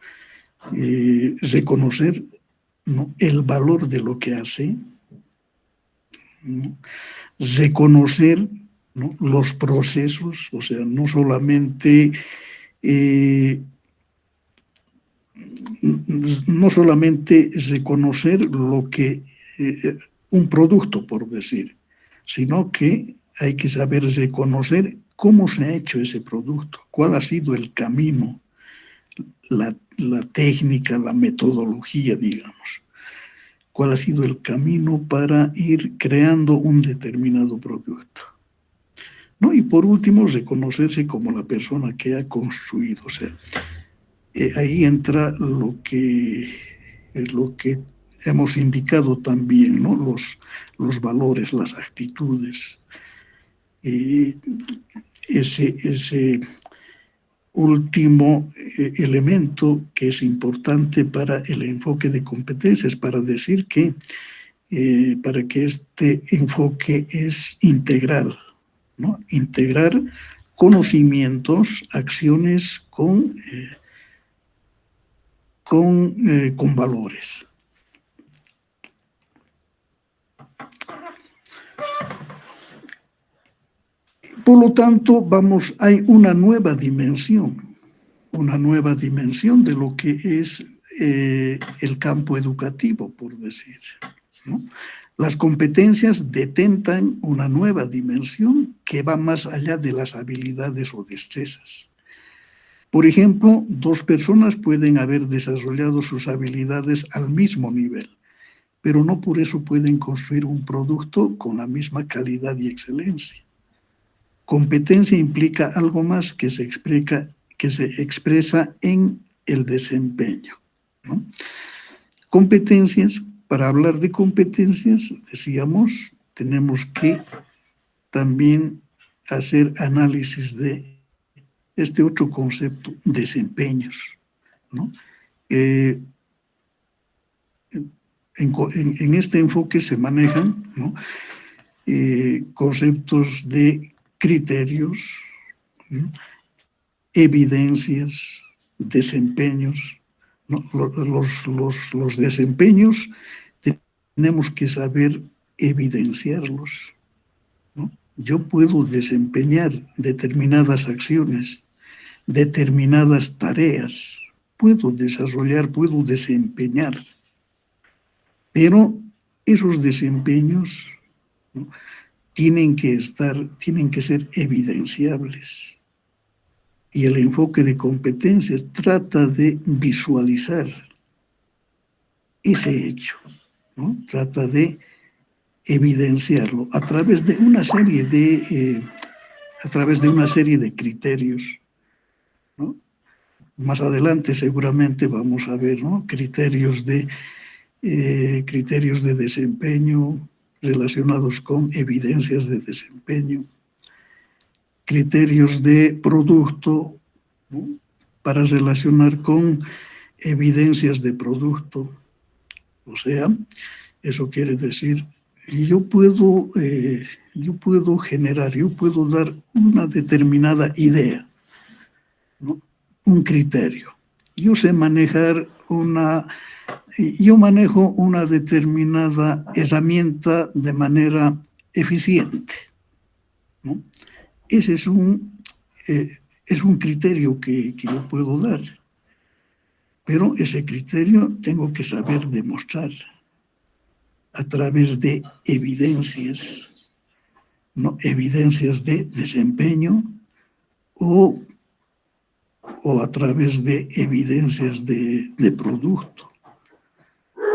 Reconocer, ¿no? El valor de lo que hace, ¿no? Reconocer, ¿no? Los procesos, o sea, no solamente reconocer lo que un producto, por decir, sino que hay que saber reconocer cómo se ha hecho ese producto, cuál ha sido el camino, la técnica, la metodología, digamos, cuál ha sido el camino para ir creando un determinado producto, ¿no? Y por último, reconocerse como la persona que ha construido, o sea, ahí entra lo que hemos indicado también, ¿no? Los valores, las actitudes, ese último elemento que es importante para el enfoque de competencias, para decir que para que este enfoque es integral, ¿no? Integrar conocimientos, acciones con valores. Por lo tanto, hay una nueva dimensión de lo que es el campo educativo, por decir, ¿no? Las competencias detentan una nueva dimensión que va más allá de las habilidades o destrezas. Por ejemplo, dos personas pueden haber desarrollado sus habilidades al mismo nivel, pero no por eso pueden construir un producto con la misma calidad y excelencia. Competencia implica algo más que se expresa en el desempeño, ¿no? Competencias, para hablar de competencias, decíamos, tenemos que también hacer análisis de este otro concepto, desempeños, ¿no? En este enfoque se manejan, ¿no?, conceptos de criterios, ¿no?, evidencias, desempeños, ¿no? Los desempeños tenemos que saber evidenciarlos, ¿no? Yo puedo desempeñar determinadas acciones, determinadas tareas, puedo desarrollar, puedo desempeñar, pero esos desempeños, ¿no?, tienen que ser evidenciables. Y el enfoque de competencias trata de visualizar ese hecho, ¿no? Trata de evidenciarlo a través de una serie de criterios, ¿no? Más adelante seguramente vamos a ver, ¿no?, criterios de desempeño relacionados con evidencias de desempeño, criterios de producto, ¿no?, para relacionar con evidencias de producto. O sea, eso quiere decir, yo puedo dar una determinada idea, ¿no?, un criterio. Yo manejo una determinada herramienta de manera eficiente, ¿no? Ese es un criterio que yo puedo dar, pero ese criterio tengo que saber demostrar a través de evidencias, ¿no?, evidencias de desempeño o a través de evidencias de producto,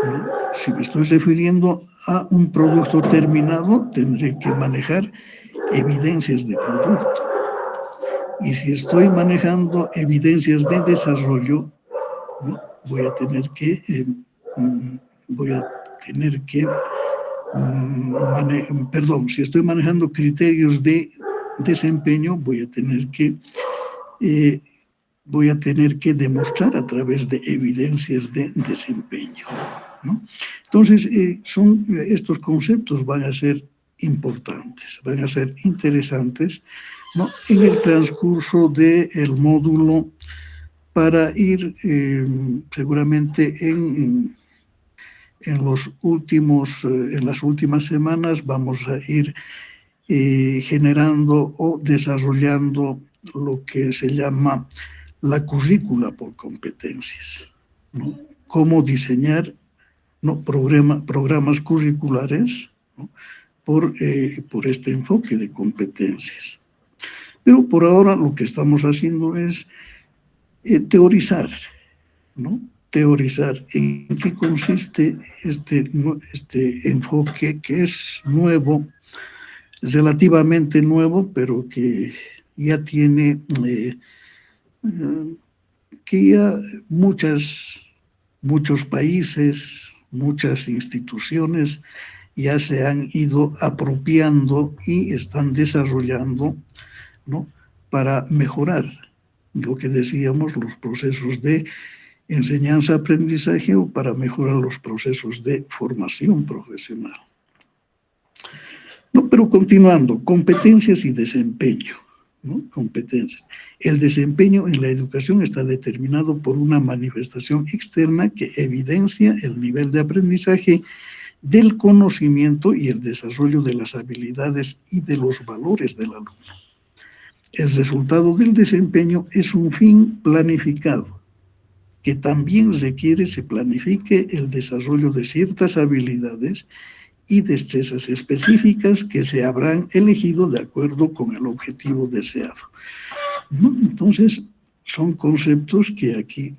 ¿no? Si me estoy refiriendo a un producto terminado, tendré que manejar evidencias de producto. Y si estoy manejando evidencias de desarrollo, ¿no?, si estoy manejando criterios de desempeño, voy a tener que demostrar a través de evidencias de desempeño, ¿no? Entonces, estos conceptos van a ser importantes, van a ser interesantes, ¿no?, en el transcurso del módulo, para ir seguramente en las últimas semanas vamos a ir generando o desarrollando lo que se llama la currícula por competencias, ¿no? Cómo diseñar, ¿no?, programas curriculares, ¿no?, por este enfoque de competencias. Pero por ahora lo que estamos haciendo es teorizar, ¿no? Teorizar en qué consiste este enfoque, que es nuevo, relativamente nuevo, pero que ya tiene muchos países, muchas instituciones ya se han ido apropiando y están desarrollando, ¿no?, para mejorar lo que decíamos, los procesos de enseñanza-aprendizaje, o para mejorar los procesos de formación profesional. No, pero continuando, competencias y desempeño, ¿no? Competencias. El desempeño en la educación está determinado por una manifestación externa que evidencia el nivel de aprendizaje, del conocimiento y el desarrollo de las habilidades y de los valores del alumno. El resultado del desempeño es un fin planificado, que también requiere se planifique el desarrollo de ciertas habilidades y destrezas específicas que se habrán elegido de acuerdo con el objetivo deseado, ¿no? Entonces, son conceptos que aquí,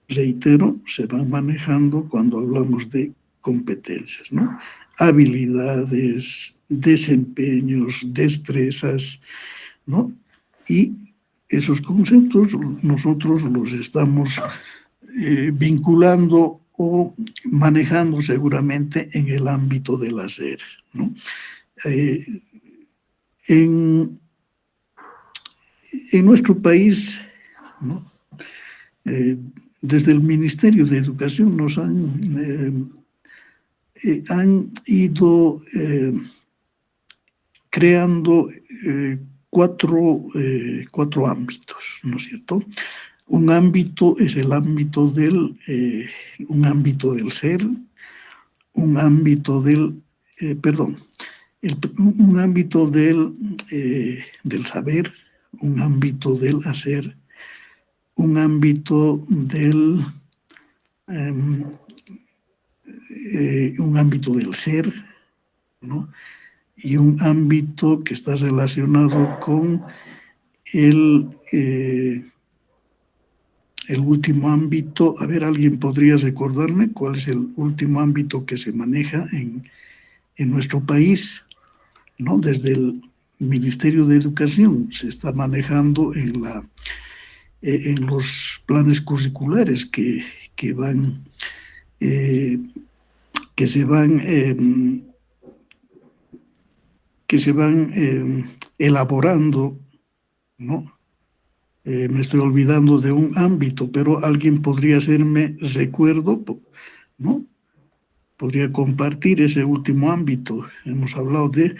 reitero, se van manejando cuando hablamos de competencias, ¿no? Habilidades, desempeños, destrezas, ¿no? Y esos conceptos nosotros los estamos vinculando o manejando seguramente en el ámbito del hacer, ¿no? En nuestro país, ¿no? Desde el Ministerio de Educación nos han ido creando cuatro ámbitos, ¿no es cierto? Un ámbito es el ámbito un ámbito del ser, un ámbito del, un ámbito del saber, un ámbito del hacer, un ámbito un ámbito del ser, ¿no? Y un ámbito que está relacionado con el último ámbito. A ver, ¿alguien podría recordarme cuál es el último ámbito que se maneja en nuestro país, ¿no? Desde el Ministerio de Educación se está manejando en los planes curriculares que se van elaborando, ¿no? Me estoy olvidando de un ámbito, pero alguien podría hacerme recuerdo, ¿no? Podría compartir ese último ámbito. Hemos hablado de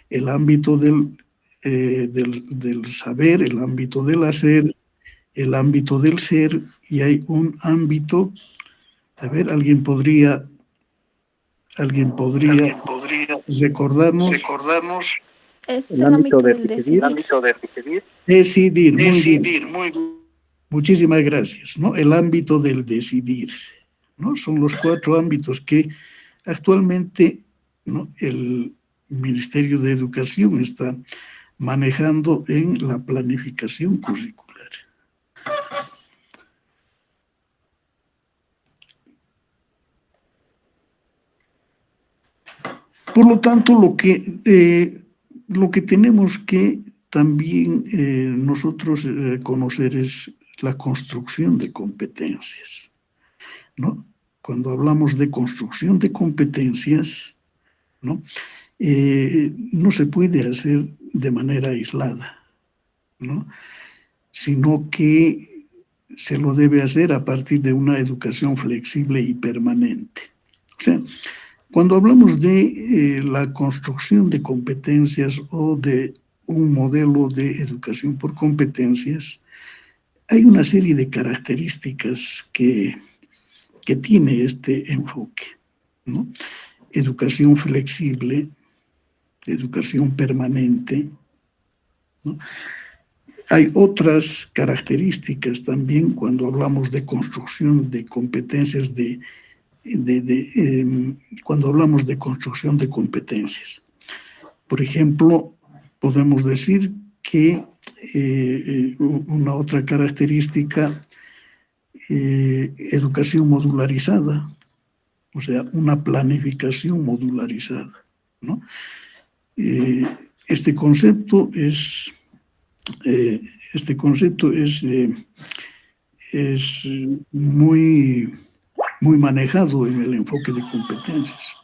el ámbito del saber, el ámbito del hacer, el ámbito del ser, y hay un ámbito, a ver, alguien podría recordarnos. Es el ámbito del decidir. Decidir, muy bien. Muchísimas gracias, ¿no? El ámbito del decidir, ¿no? Son los cuatro ámbitos que actualmente, ¿no?, el Ministerio de Educación está manejando en la planificación curricular. Por lo tanto, lo que tenemos que también nosotros conocer es la construcción de competencias, ¿no? Cuando hablamos de construcción de competencias, ¿no? No se puede hacer de manera aislada, ¿no? Sino que se lo debe hacer a partir de una educación flexible y permanente. O sea, cuando hablamos de la construcción de competencias o de un modelo de educación por competencias, hay una serie de características que tiene este enfoque, ¿no? Educación flexible, educación permanente, ¿no? Hay otras características también cuando hablamos de construcción de competencias, cuando hablamos de construcción de competencias. Por ejemplo, podemos decir que una otra característica, educación modularizada, o sea, una planificación modularizada, ¿no? Este concepto es muy manejado en el enfoque de competencias,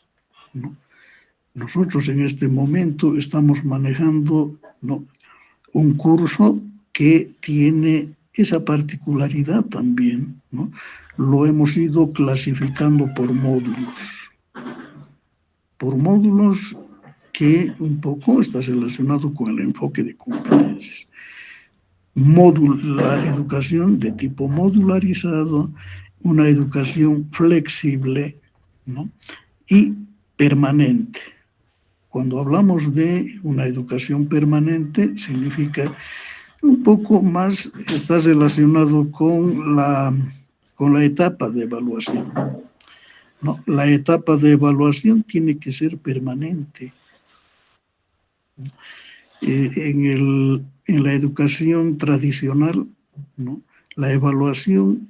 ¿no? Nosotros en este momento estamos manejando, ¿no?, un curso que tiene esa particularidad también, ¿no? Lo hemos ido clasificando por módulos que un poco está relacionado con el enfoque de competencias. La educación de tipo modularizado, una educación flexible, ¿no?, y permanente. Cuando hablamos de una educación permanente, significa un poco más, está relacionado con con la etapa de evaluación. ¿No? La etapa de evaluación tiene que ser permanente. En la educación tradicional, ¿no? La evaluación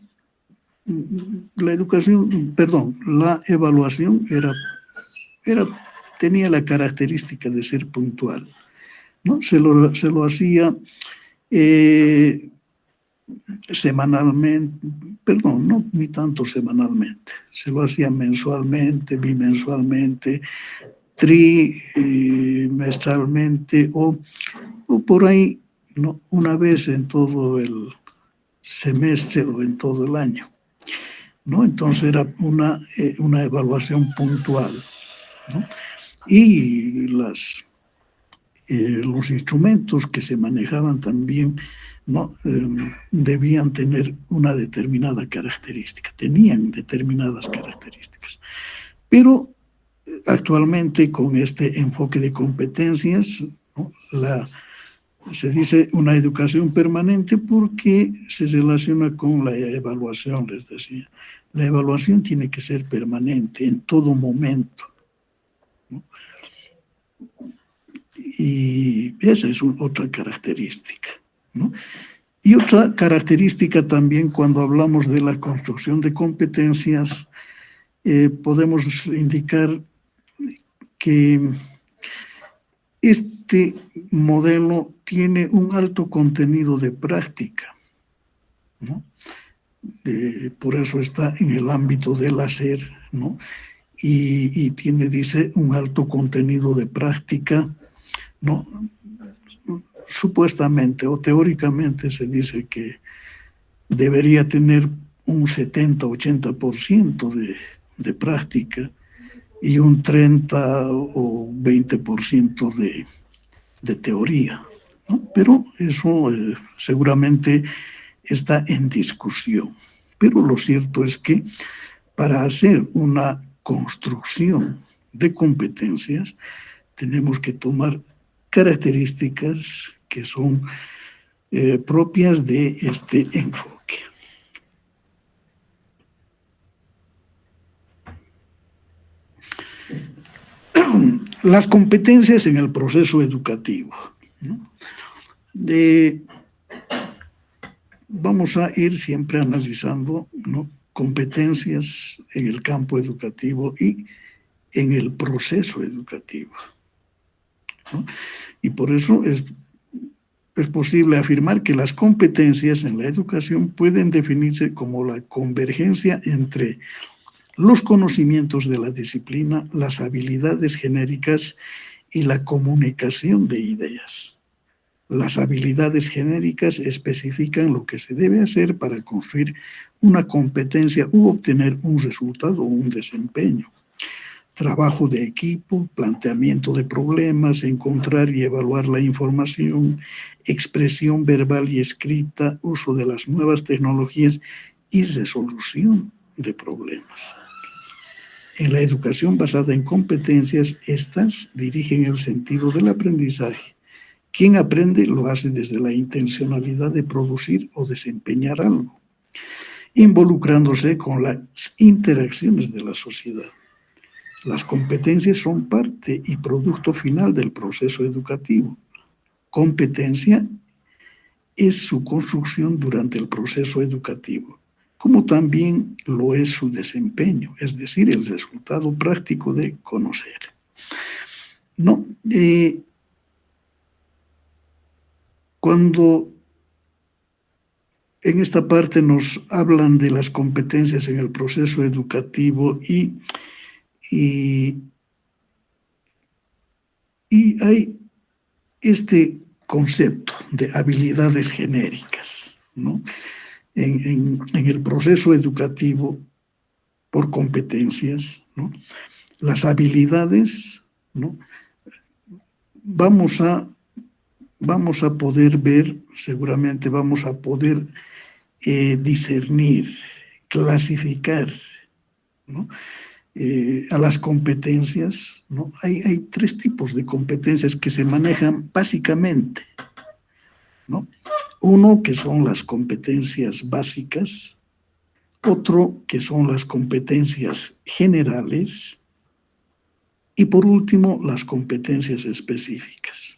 tenía la característica de ser puntual, ¿no? Se lo hacía semanalmente, no ni tanto semanalmente, se lo hacía mensualmente, bimensualmente, trimestralmente o por ahí, ¿no? Una vez en todo el semestre o en todo el año, ¿no? Entonces era una evaluación puntual, ¿no? Y los instrumentos que se manejaban también, ¿no? Debían tener una determinada característica, tenían determinadas características. Pero actualmente con este enfoque de competencias, ¿no? Se dice una educación permanente porque se relaciona con la evaluación, les decía. La evaluación tiene que ser permanente en todo momento, ¿no? Y esa es otra característica, ¿no? Y otra característica también cuando hablamos de la construcción de competencias, podemos indicar que este modelo tiene un alto contenido de práctica, ¿no? Por eso está en el ámbito del hacer, ¿no? Y tiene, dice, un alto contenido de práctica, ¿no? Supuestamente o teóricamente se dice que debería tener un 70-80% de práctica y un 30 o 20% de teoría, ¿no? Pero eso seguramente está en discusión. Pero lo cierto es que para hacer una construcción de competencias tenemos que tomar características que son propias de este enfoque. Las competencias en el proceso educativo, ¿no? Vamos a ir siempre analizando, ¿no? Competencias en el campo educativo y en el proceso educativo, ¿no? Y por eso es posible afirmar que las competencias en la educación pueden definirse como la convergencia entre los conocimientos de la disciplina, las habilidades genéricas y la comunicación de ideas. Las habilidades genéricas especifican lo que se debe hacer para construir una competencia u obtener un resultado o un desempeño. Trabajo de equipo, planteamiento de problemas, encontrar y evaluar la información, expresión verbal y escrita, uso de las nuevas tecnologías y resolución de problemas. En la educación basada en competencias, estas dirigen el sentido del aprendizaje. Quien aprende lo hace desde la intencionalidad de producir o desempeñar algo, involucrándose con las interacciones de la sociedad. Las competencias son parte y producto final del proceso educativo. Competencia es su construcción durante el proceso educativo, como también lo es su desempeño, es decir, el resultado práctico de conocer. No, cuando en esta parte nos hablan de las competencias en el proceso educativo y hay este concepto de habilidades genéricas, ¿no? En el proceso educativo por competencias, ¿no? Las habilidades, ¿no? Vamos a poder ver, seguramente vamos a poder discernir, clasificar, ¿no? A las competencias, ¿no? Hay tres tipos de competencias que se manejan básicamente, ¿no? Uno, que son las competencias básicas, Otro que son las competencias generales y por último las competencias específicas.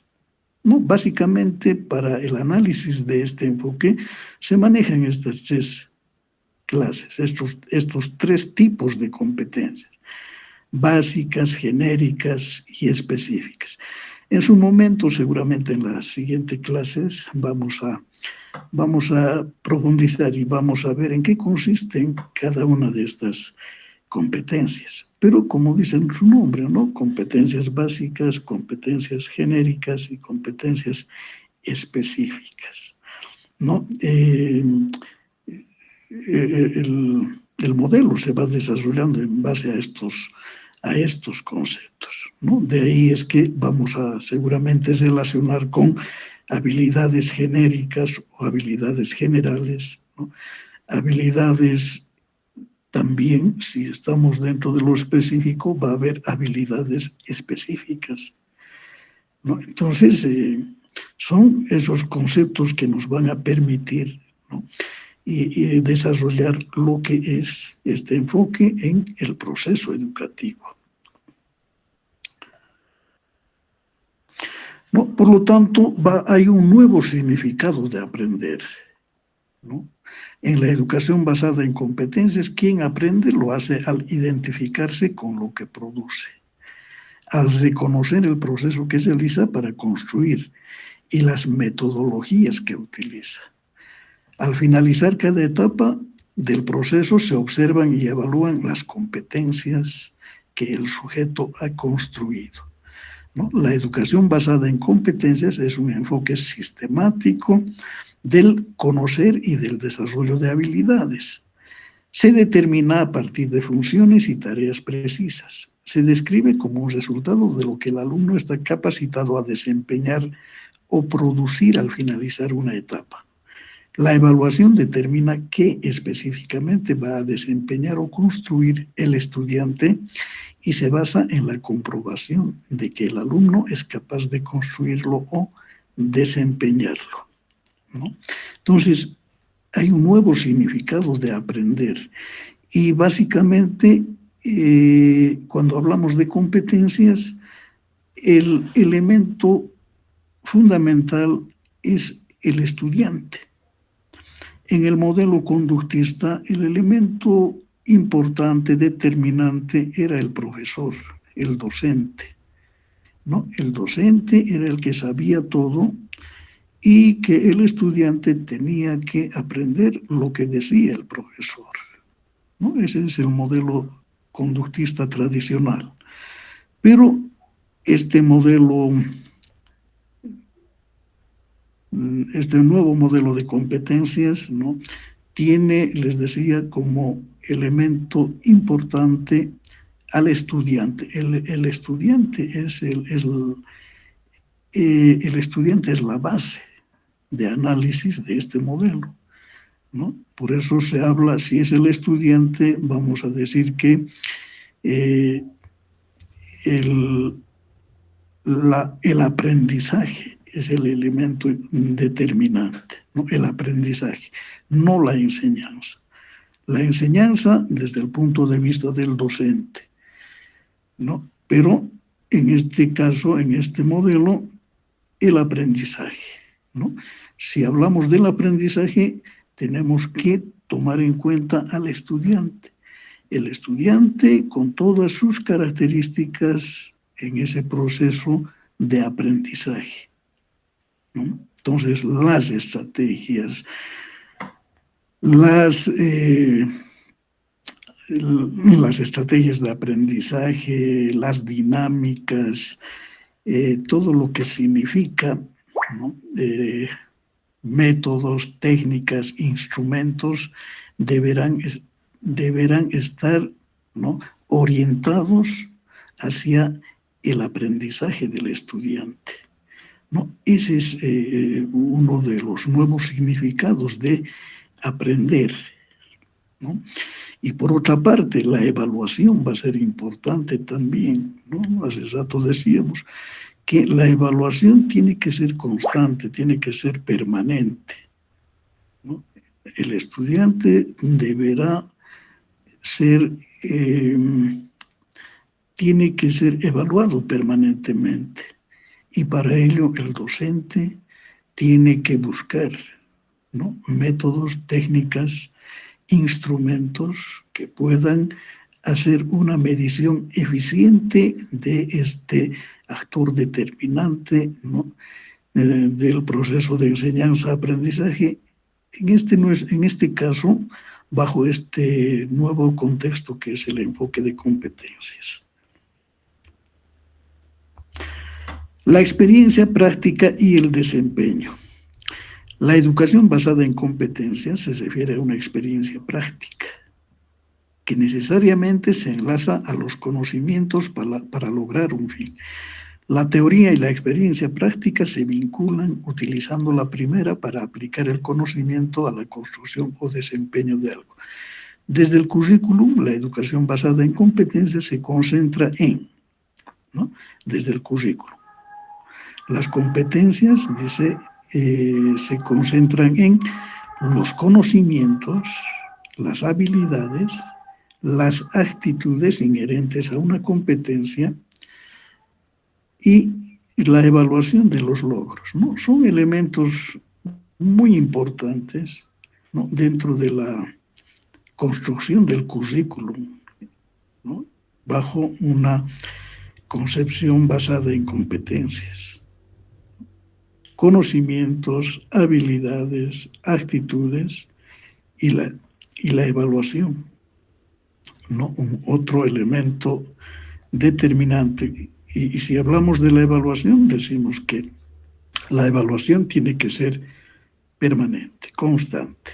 ¿No? Básicamente para el análisis de este enfoque se manejan estas tres clases, estos tres tipos de competencias: básicas, genéricas y específicas. En su momento, seguramente en las siguientes clases, vamos a profundizar y vamos a ver en qué consisten cada una de estas competencias. Pero como dice en su nombre, ¿no? Competencias básicas, competencias genéricas y competencias específicas, ¿no? El modelo se va desarrollando en base a estos conceptos, ¿no? De ahí es que vamos a seguramente relacionar con habilidades genéricas o habilidades generales, ¿no? Habilidades también, si estamos dentro de lo específico, va a haber habilidades específicas, ¿no? Entonces, son esos conceptos que nos van a permitir, ¿no? y desarrollar lo que es este enfoque en el proceso educativo. ¿No? Por lo tanto, hay un nuevo significado de aprender, ¿no? En la educación basada en competencias, quien aprende lo hace al identificarse con lo que produce, al reconocer el proceso que se realiza para construir y las metodologías que utiliza. Al finalizar cada etapa del proceso se observan y evalúan las competencias que el sujeto ha construido, ¿no? La educación basada en competencias es un enfoque sistemático del conocer y del desarrollo de habilidades. Se determina a partir de funciones y tareas precisas. Se describe como un resultado de lo que el alumno está capacitado a desempeñar o producir al finalizar una etapa. La evaluación determina qué específicamente va a desempeñar o construir el estudiante y se basa en la comprobación de que el alumno es capaz de construirlo o desempeñarlo, ¿no? Entonces, hay un nuevo significado de aprender y básicamente cuando hablamos de competencias, el elemento fundamental es el estudiante. En el modelo conductista, el elemento importante, determinante, era el profesor, el docente, ¿no? El docente era el que sabía todo y que el estudiante tenía que aprender lo que decía el profesor, ¿no? Ese es el modelo conductista tradicional. Pero este nuevo modelo de competencias, ¿no? Tiene, les decía, como elemento importante al estudiante. El estudiante el estudiante es la base de análisis de este modelo, ¿no? Por eso se habla, si es el estudiante, vamos a decir que el aprendizaje es el elemento determinante, ¿no? El aprendizaje, no la enseñanza. La enseñanza desde el punto de vista del docente, ¿no? Pero en este caso, en este modelo, el aprendizaje, ¿no? Si hablamos del aprendizaje, tenemos que tomar en cuenta al estudiante. El estudiante con todas sus características en ese proceso de aprendizaje, ¿no? Entonces, las estrategias, las estrategias de aprendizaje, las dinámicas, todo lo que significa, ¿no? Métodos, técnicas, instrumentos, deberán estar, ¿no? Orientados hacia el aprendizaje del estudiante, ¿no? Ese es uno de los nuevos significados de aprender, ¿no? Y por otra parte, la evaluación va a ser importante también, ¿no? Hace rato decíamos que la evaluación tiene que ser constante, tiene que ser permanente, ¿no? El estudiante deberá tiene que ser evaluado permanentemente. Y para ello el docente tiene que buscar, ¿no?, métodos, técnicas, instrumentos que puedan hacer una medición eficiente de este actor determinante, ¿no?, del proceso de enseñanza-aprendizaje, en este caso, bajo este nuevo contexto que es el enfoque de competencias. La experiencia práctica y el desempeño. La educación basada en competencias se refiere a una experiencia práctica que necesariamente se enlaza a los conocimientos para lograr un fin. La teoría y la experiencia práctica se vinculan utilizando la primera para aplicar el conocimiento a la construcción o desempeño de algo. Desde el currículum, la educación basada en competencias se concentra en, ¿no?, desde el currículum. Las competencias, dice, se concentran en los conocimientos, las habilidades, las actitudes inherentes a una competencia y la evaluación de los logros, ¿no? Son elementos muy importantes, ¿no?, dentro de la construcción del currículum, ¿no?, bajo una concepción basada en competencias. Conocimientos, habilidades, actitudes y la evaluación, ¿no?, otro elemento determinante. Y si hablamos de la evaluación, decimos que la evaluación tiene que ser permanente, constante.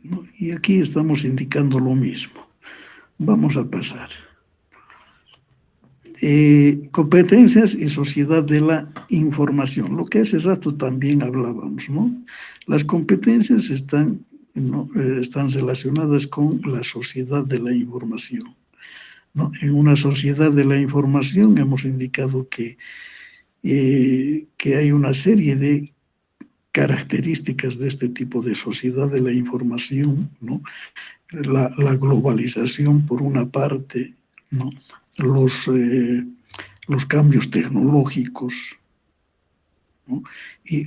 ¿No? Y aquí estamos indicando lo mismo. Vamos a pasar. Competencias y sociedad de la información, lo que hace rato también hablábamos, ¿no? Las competencias están relacionadas con la sociedad de la información, ¿no? En una sociedad de la información hemos indicado que hay una serie de características de este tipo de sociedad de la información, ¿no? La globalización por una parte, ¿no?, los cambios tecnológicos, ¿no?, y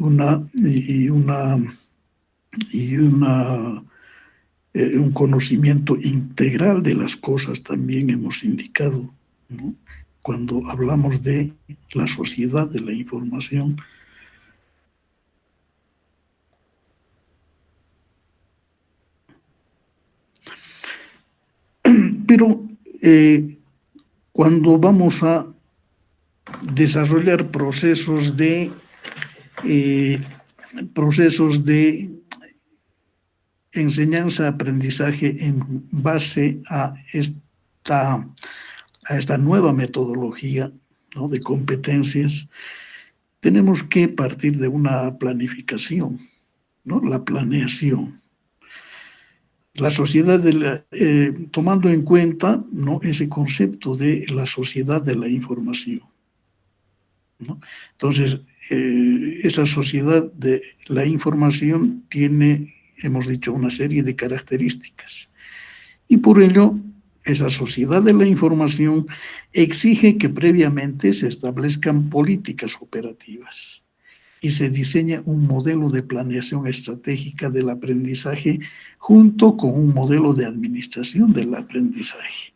un conocimiento integral de las cosas también hemos indicado, ¿no?, cuando hablamos de la sociedad de la información. Pero cuando vamos a desarrollar procesos de enseñanza-aprendizaje en base a esta nueva metodología, ¿no?, de competencias, tenemos que partir de una planificación, ¿no?, la planeación. La sociedad tomando en cuenta, ¿no?, ese concepto de la sociedad de la información, ¿no? Entonces, esa sociedad de la información tiene, hemos dicho, una serie de características. Y por ello, esa sociedad de la información exige que previamente se establezcan políticas operativas y se diseña un modelo de planeación estratégica del aprendizaje junto con un modelo de administración del aprendizaje,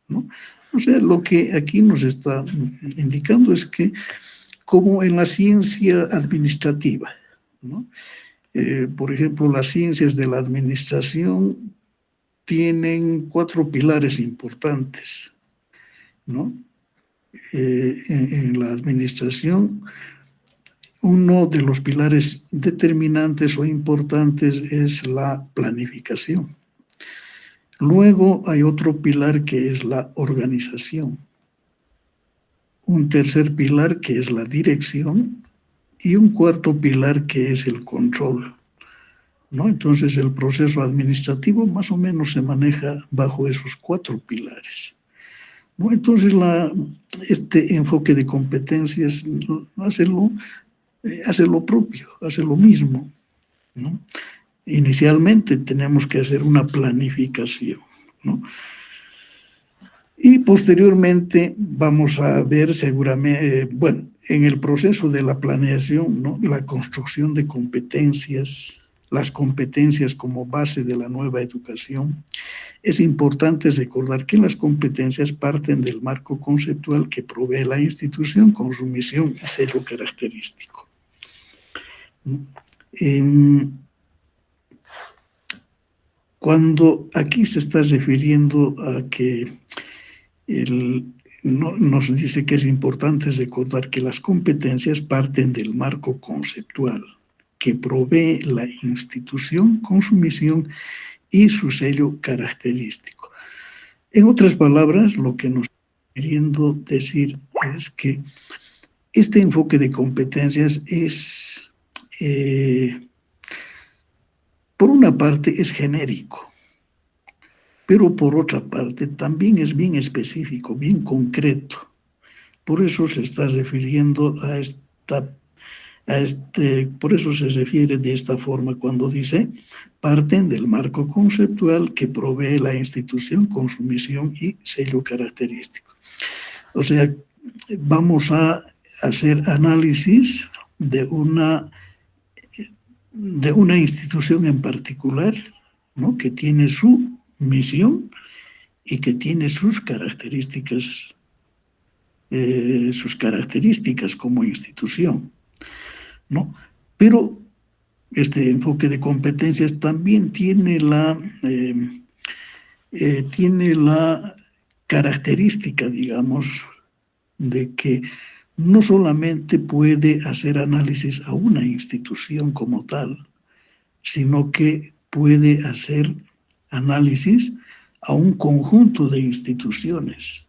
¿no? O sea, lo que aquí nos está indicando es que, como en la ciencia administrativa, ¿no?, por ejemplo, las ciencias de la administración tienen 4 pilares importantes, ¿no? En la administración, uno de los pilares determinantes o importantes es la planificación. Luego hay otro pilar que es la organización. Un tercer pilar que es la dirección y un cuarto pilar que es el control, ¿no? Entonces el proceso administrativo más o menos se maneja bajo esos 4 pilares, ¿no? Entonces este enfoque de competencias, hacerlo hace lo propio, hace lo mismo, ¿no? Inicialmente tenemos que hacer una planificación, ¿no? Y posteriormente vamos a ver seguramente, bueno, en el proceso de la planeación, ¿no? La construcción de competencias, las competencias como base de la nueva educación. Es importante recordar que las competencias parten del marco conceptual que provee la institución con su misión y sello característico. Cuando aquí se está refiriendo a que nos dice que es importante recordar que las competencias parten del marco conceptual que provee la institución con su misión y su sello característico. En otras palabras, lo que nos está queriendo decir es que este enfoque de competencias es, por una parte, es genérico, pero por otra parte también es bien específico, bien concreto. Por eso se está refiriendo por eso se refiere de esta forma cuando dice parten del marco conceptual que provee la institución con su misión y sello característico. O sea, vamos a hacer análisis de una institución en particular, ¿no? Que tiene su misión y que tiene sus características como institución, ¿no? Pero este enfoque de competencias también tiene la característica, digamos, de que no solamente puede hacer análisis a una institución como tal, sino que puede hacer análisis a un conjunto de instituciones.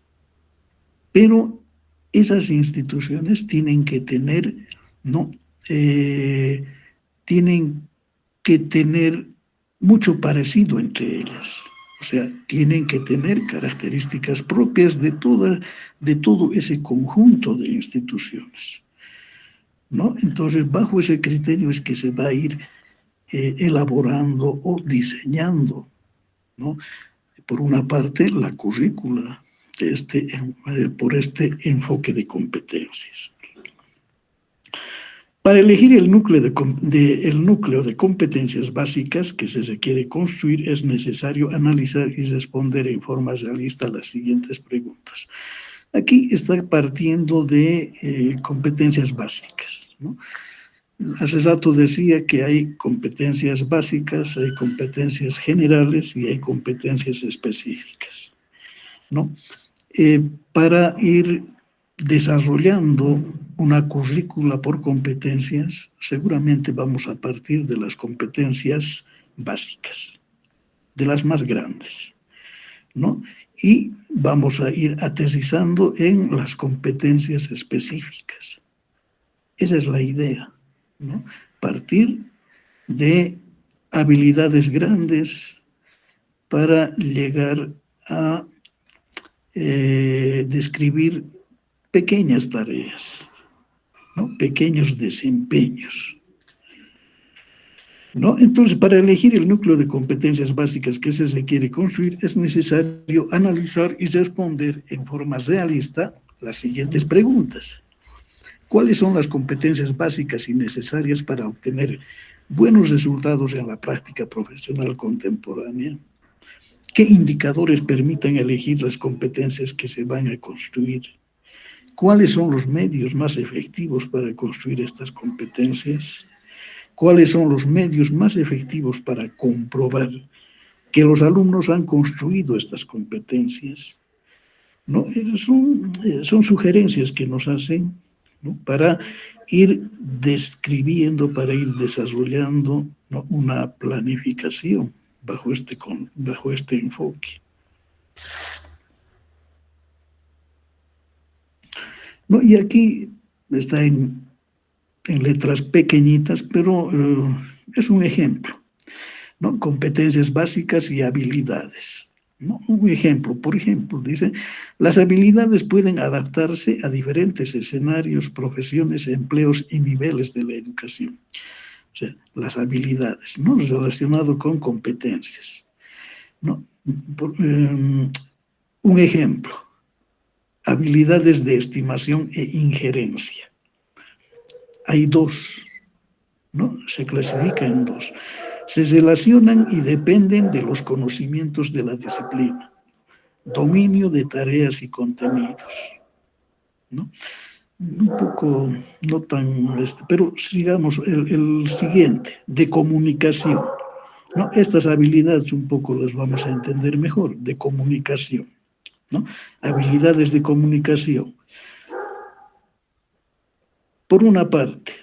Pero esas instituciones tienen que tener, ¿no? Tienen que tener mucho parecido entre ellas. O sea, tienen que tener características propias de todo ese conjunto de instituciones, ¿no? Entonces, bajo ese criterio es que se va a ir elaborando o diseñando, ¿no? Por una parte, la currícula por este enfoque de competencias. Para elegir el núcleo de competencias básicas que se requiere construir, es necesario analizar y responder en forma realista a las siguientes preguntas. Aquí está partiendo de competencias básicas, ¿no? Hace rato decía que hay competencias básicas, hay competencias generales y hay competencias específicas, ¿no? Para ir desarrollando una currícula por competencias, seguramente vamos a partir de las competencias básicas, de las más grandes, ¿no? Y vamos a ir aterrizando en las competencias específicas. Esa es la idea, ¿no? Partir de habilidades grandes para llegar a describir pequeñas tareas, ¿no? Pequeños desempeños, ¿no? Entonces, para elegir el núcleo de competencias básicas que se requiere construir, es necesario analizar y responder en forma realista las siguientes preguntas. ¿Cuáles son las competencias básicas y necesarias para obtener buenos resultados en la práctica profesional contemporánea? ¿Qué indicadores permitan elegir las competencias que se van a construir? ¿Cuáles son los medios más efectivos para construir estas competencias? ¿Cuáles son los medios más efectivos para comprobar que los alumnos han construido estas competencias? ¿No? Son sugerencias que nos hacen, ¿no? Para ir describiendo, para ir desarrollando, ¿no? Una planificación bajo este enfoque. ¿No? Y aquí está en letras pequeñitas, pero es un ejemplo, ¿no? Competencias básicas y habilidades, ¿no? Un ejemplo, por ejemplo, dice, las habilidades pueden adaptarse a diferentes escenarios, profesiones, empleos y niveles de la educación. O sea, las habilidades, ¿no? Relacionado con competencias, ¿no? Un ejemplo, habilidades de estimación e injerencia. Hay dos, ¿no? Se clasifica en dos. Se relacionan y dependen de los conocimientos de la disciplina. Dominio de tareas y contenidos, ¿no? Un poco, no tan, pero sigamos el siguiente, de comunicación, ¿no? Estas habilidades un poco las vamos a entender mejor, de comunicación, ¿no? Habilidades de comunicación. Por una parte,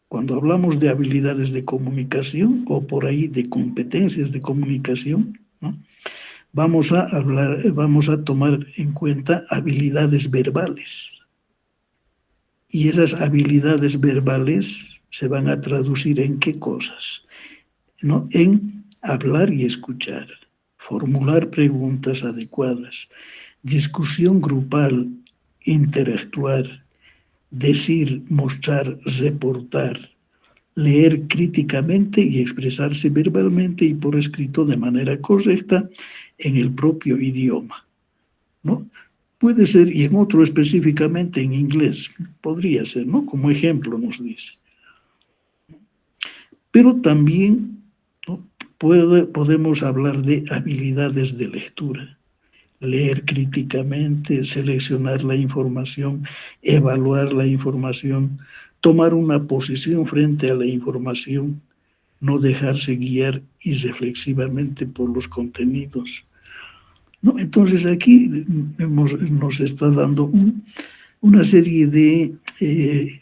cuando hablamos de habilidades de comunicación o por ahí de competencias de comunicación, ¿no? Vamos a tomar en cuenta habilidades verbales. Y esas habilidades verbales se van a traducir en qué cosas, ¿no? En hablar y escuchar, formular preguntas adecuadas, discusión grupal, interactuar, decir, mostrar, reportar, leer críticamente y expresarse verbalmente y por escrito de manera correcta en el propio idioma, ¿no? Puede ser, y en otro específicamente en inglés, podría ser, ¿no? Como ejemplo nos dice. Pero también, ¿no? Podemos hablar de habilidades de lectura, leer críticamente, seleccionar la información, evaluar la información, tomar una posición frente a la información, no dejarse guiar irreflexivamente por los contenidos, ¿no? Entonces aquí nos está dando una serie de,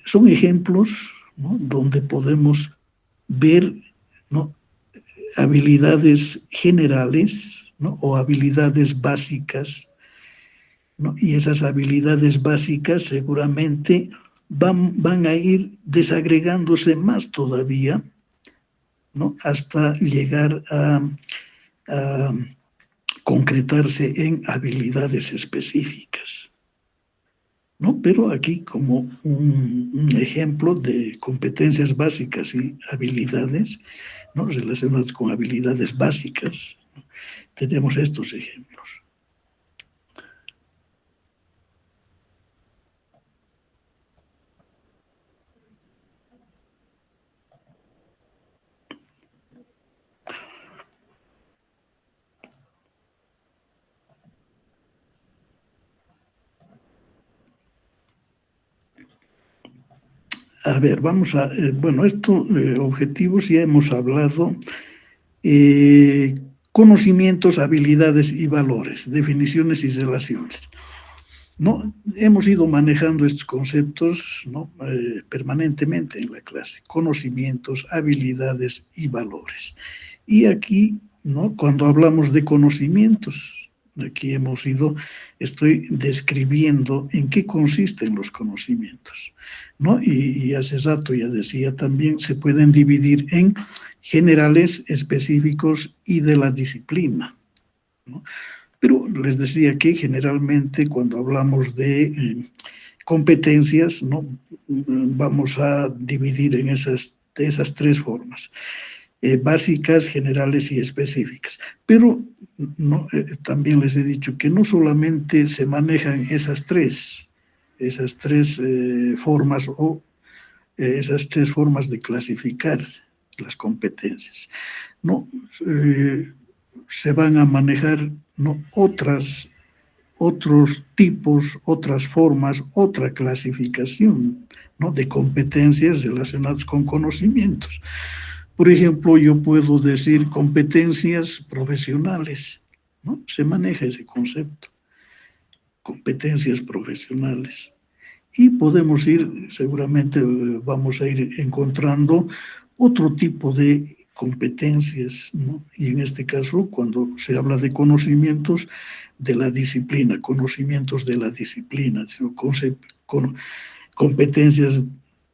son ejemplos, ¿no? Donde podemos ver, ¿no? Habilidades generales, ¿no? O habilidades básicas, ¿no? Y esas habilidades básicas seguramente van a ir desagregándose más todavía, ¿no? Hasta llegar a concretarse en habilidades específicas, ¿no? Pero aquí como un ejemplo de competencias básicas y habilidades, ¿no? Relacionadas con habilidades básicas, ¿no? Tenemos estos ejemplos. A ver, vamos a, bueno, objetivos ya hemos hablado, conocimientos, habilidades y valores, definiciones y relaciones, ¿no? Hemos ido manejando estos conceptos, ¿no? Permanentemente en la clase, conocimientos, habilidades y valores. Y aquí, ¿no? Cuando hablamos de conocimientos, aquí estoy describiendo en qué consisten los conocimientos, ¿no? Y hace rato ya decía también, se pueden dividir en generales, específicos y de la disciplina, ¿no? Pero les decía que generalmente cuando hablamos de competencias, ¿no? Vamos a dividir en de esas tres formas. Básicas, generales y específicas. Pero no, también les he dicho que no solamente se manejan esas tres formas o esas tres formas de clasificar las competencias, ¿no? Se van a manejar, ¿no? Otros tipos, otras formas, otra clasificación, ¿no? De competencias relacionadas con conocimientos. Por ejemplo, yo puedo decir competencias profesionales, ¿no? Se maneja ese concepto, competencias profesionales. Y podemos seguramente vamos a ir encontrando otro tipo de competencias, ¿no? Y en este caso, cuando se habla de conocimientos de la disciplina, conocimientos de la disciplina, competencias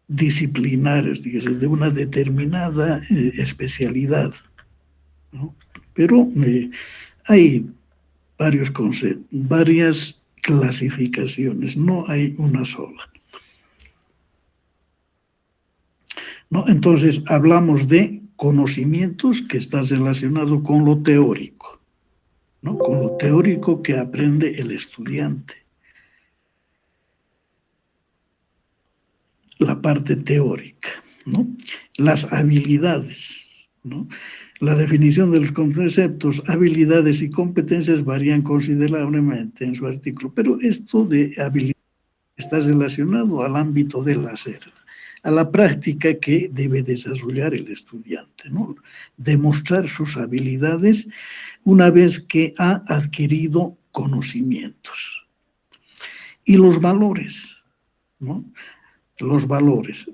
disciplinares, digamos, de una determinada especialidad, ¿no? Pero hay varios conceptos, varias clasificaciones, no hay una sola. ¿No? Entonces, hablamos de conocimientos que está relacionado con lo teórico, ¿no? Con lo teórico que aprende el estudiante. La parte teórica, ¿no? Las habilidades, ¿no? La definición de los conceptos, habilidades y competencias varían considerablemente en su artículo, pero esto de habilidades está relacionado al ámbito del hacer, a la práctica que debe desarrollar el estudiante, ¿no? Demostrar sus habilidades una vez que ha adquirido conocimientos. Y los valores, ¿no? Los valores.